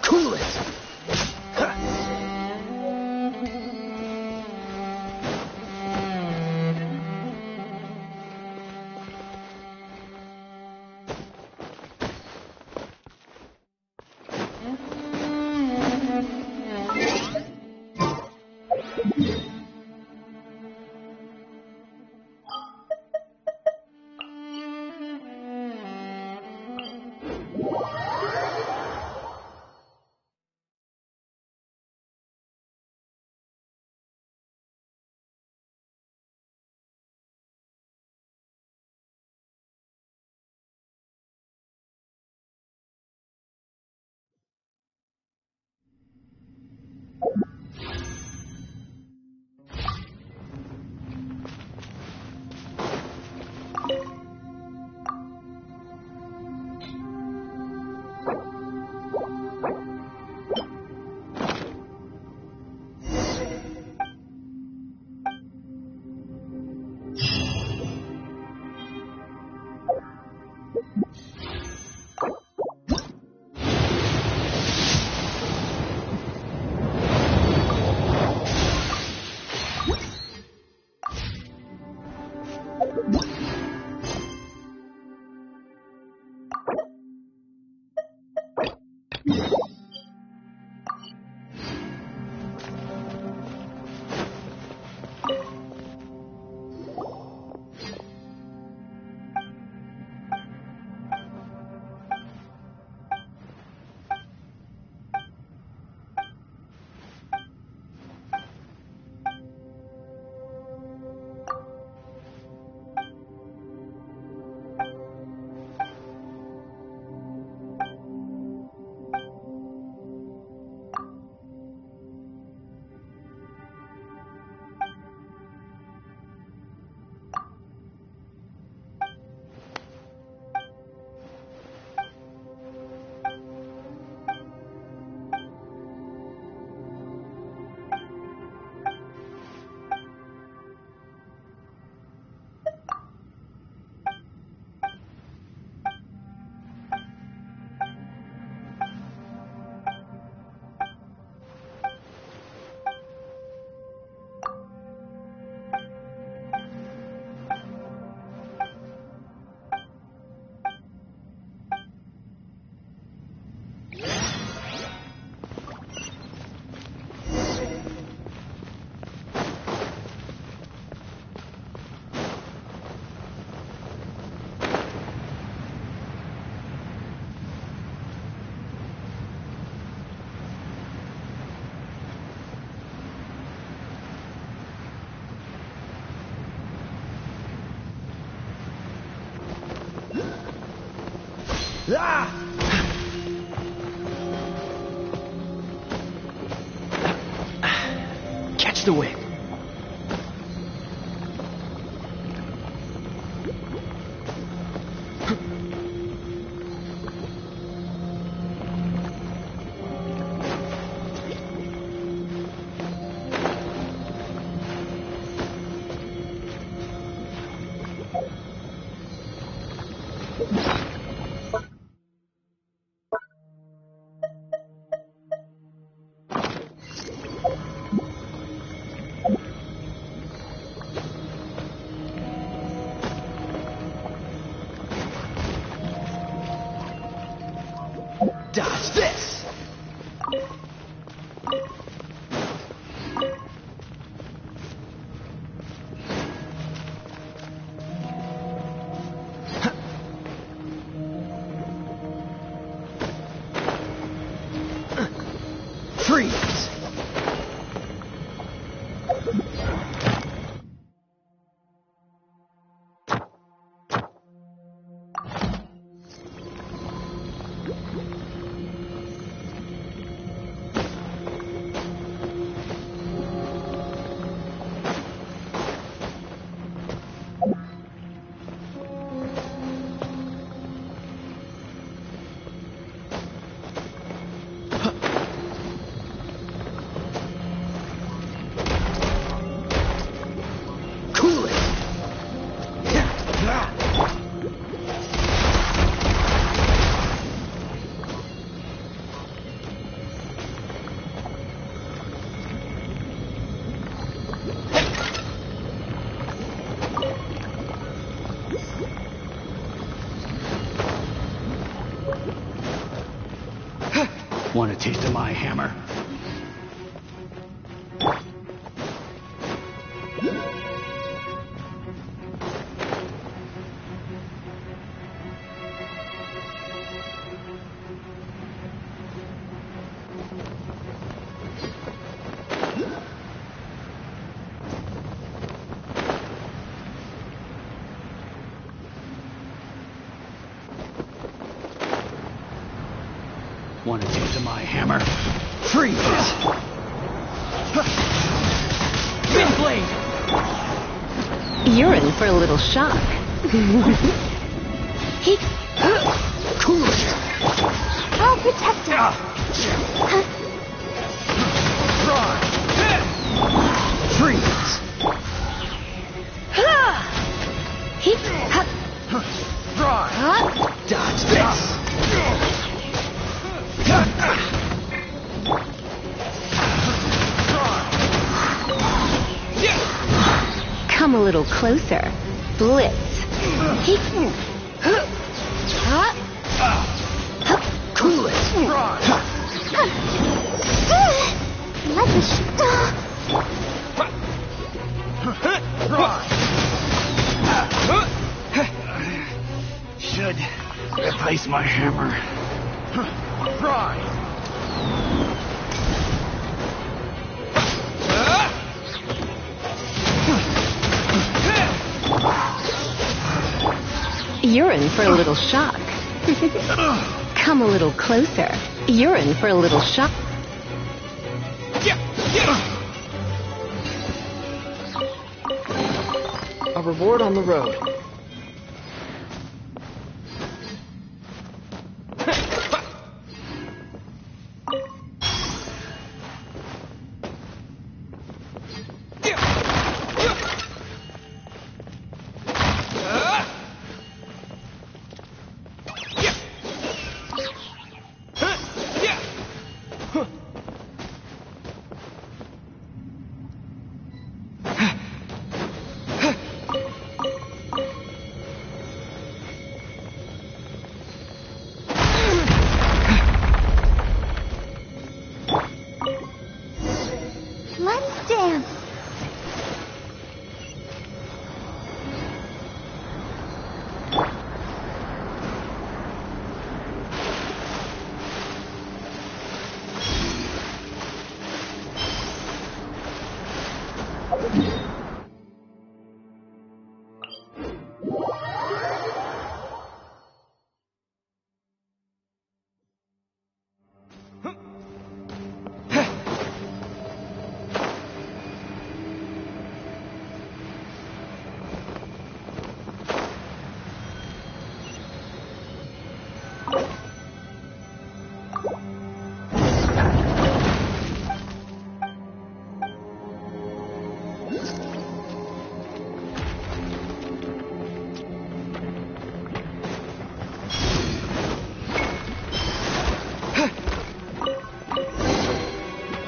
Cool it! Catch the wind. Dodge this! Freeze! Want a taste of my hammer? Want a taste of my hammer? Freeze! Wind blade! You're in for a little shock. Cool it! I'll protect her. Freeze! Dodge this! Come a little closer. Blitz. Cool it! Like a stop. Should replace my hammer. You're in for a little shock. Come a little closer. You're in for a little shock. A reward on the road.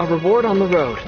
A reward on the road.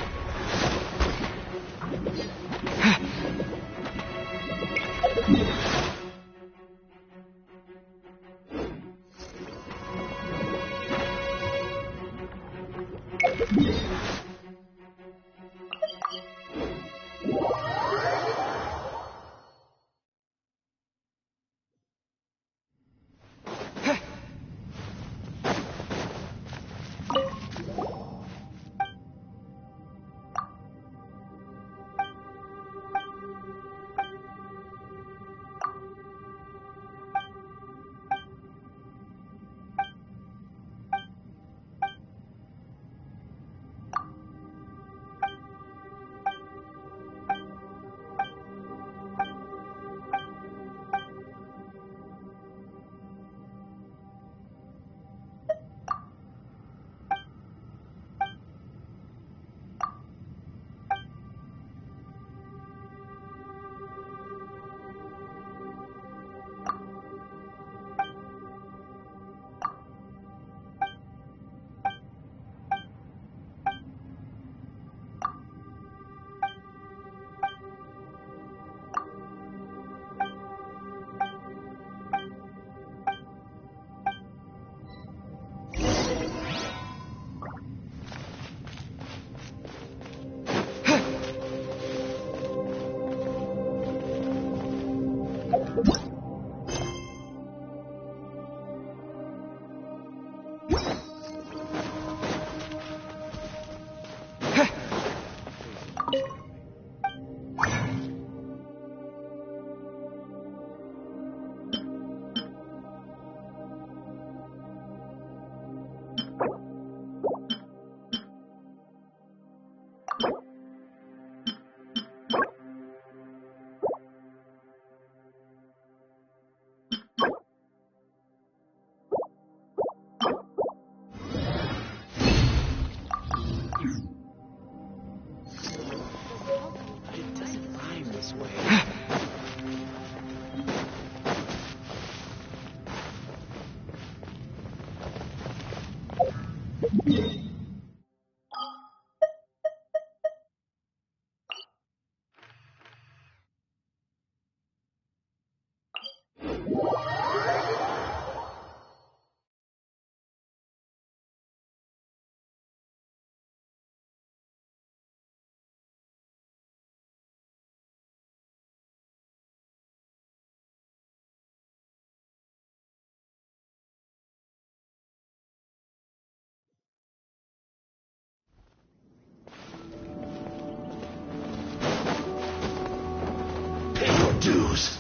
Dues.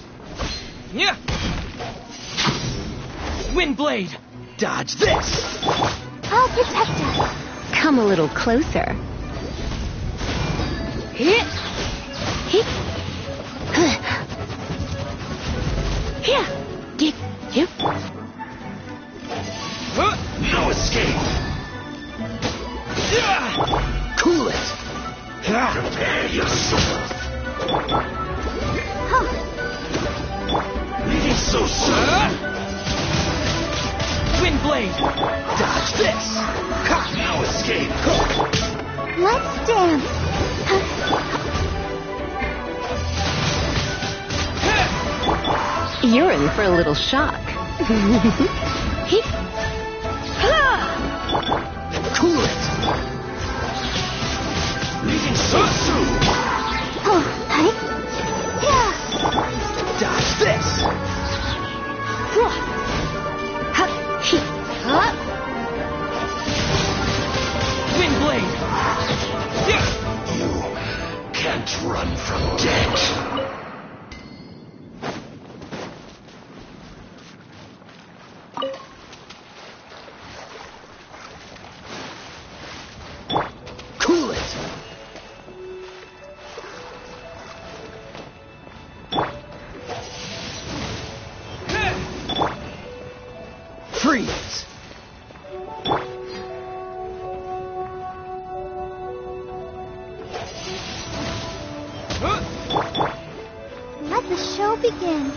Yeah. Windblade. Dodge this. I'll protect us. Come a little closer. Hit. Hit. Here. Get you. No escape. Cool it. Prepare yourself. Leaving so soon. Windblade. Dodge this. No escape. Let's dance. You're in for a little shock. Cool it. Leaving so soon. Dodge this. Windblade. You can't run from death. Cool it. Freeze. Let the show begin.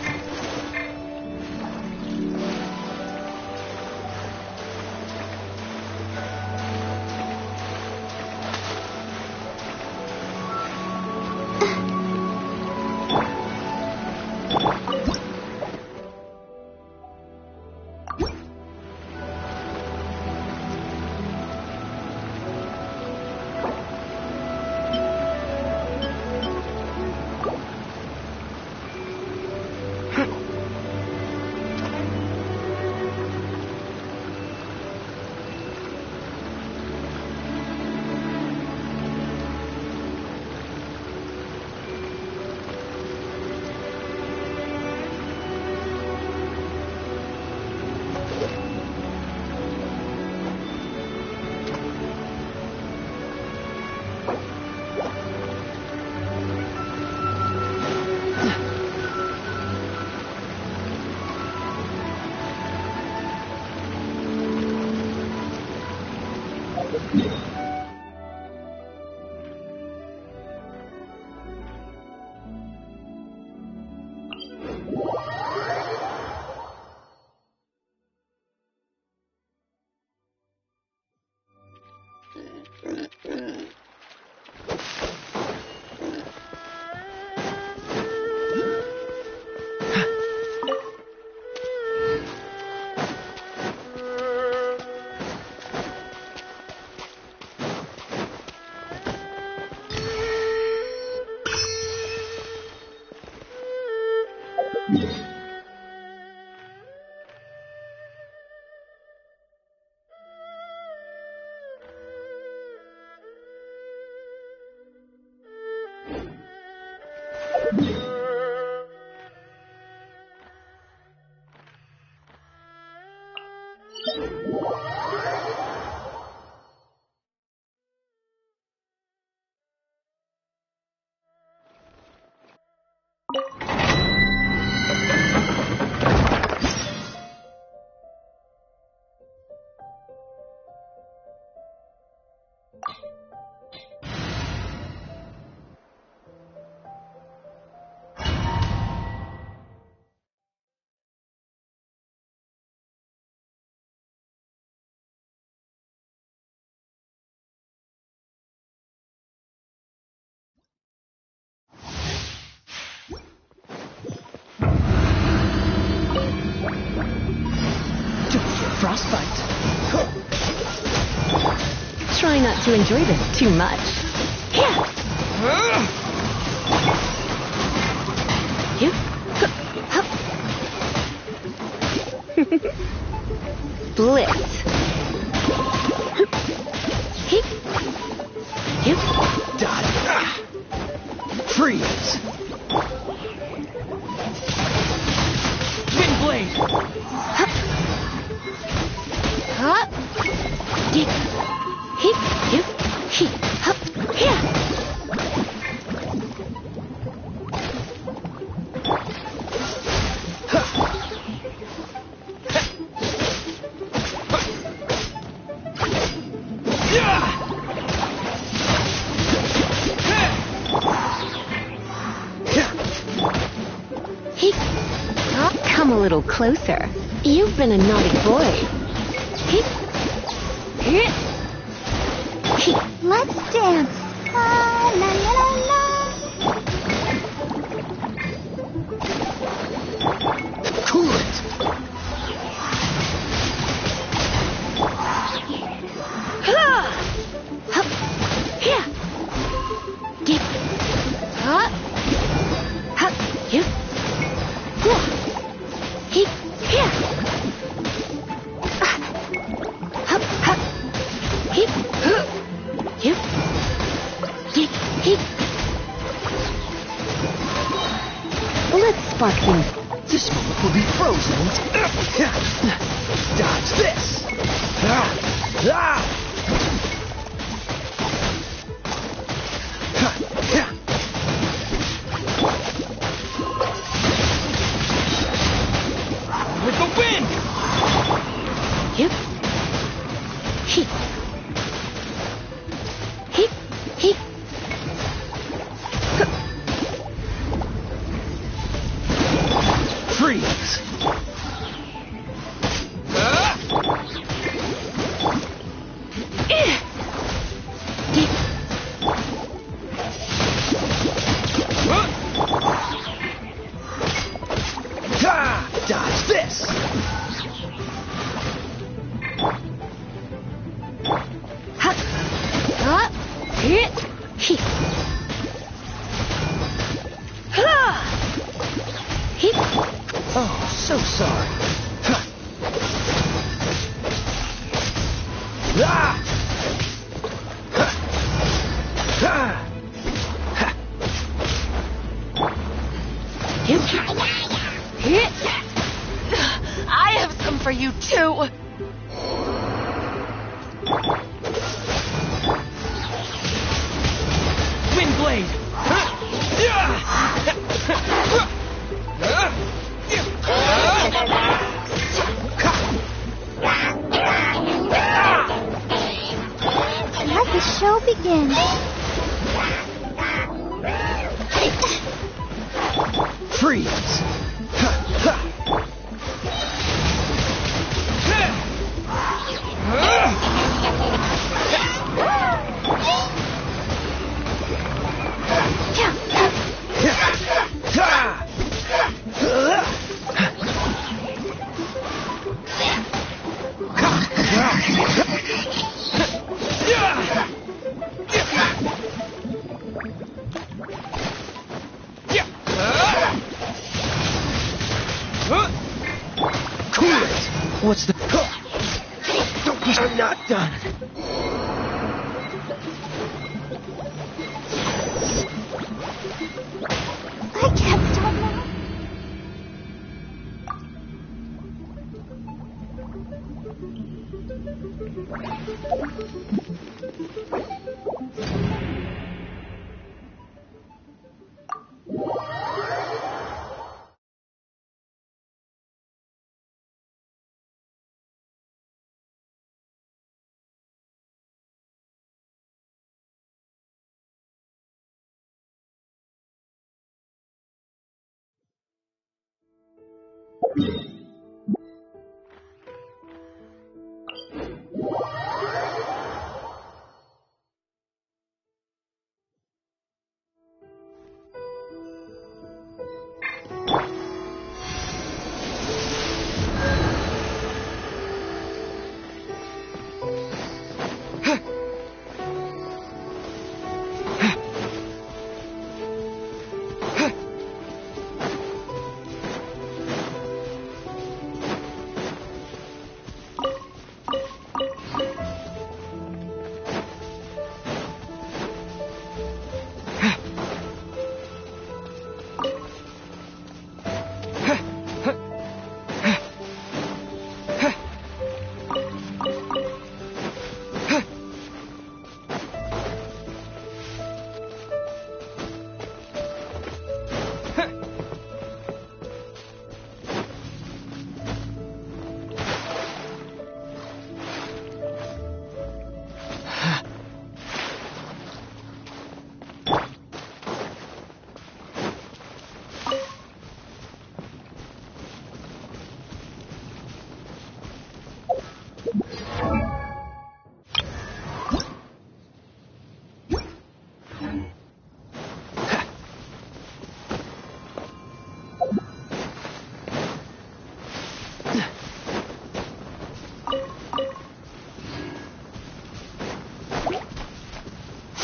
Frostbite. Try not to enjoy this too much. Yeah. Blitz. Dodge. Freeze. Wind blade. Come a little closer. You've been a naughty boy. Let's dance. La la la la. Cool it. Let's spark things. This moment will be frozen. Dodge this. With the wind. Freeze. Dodge this. Oh, so sorry. I have some for you too. Wind blade. show begin. Freeze! What's the... I'm not done. I kept on now.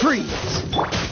Freeze!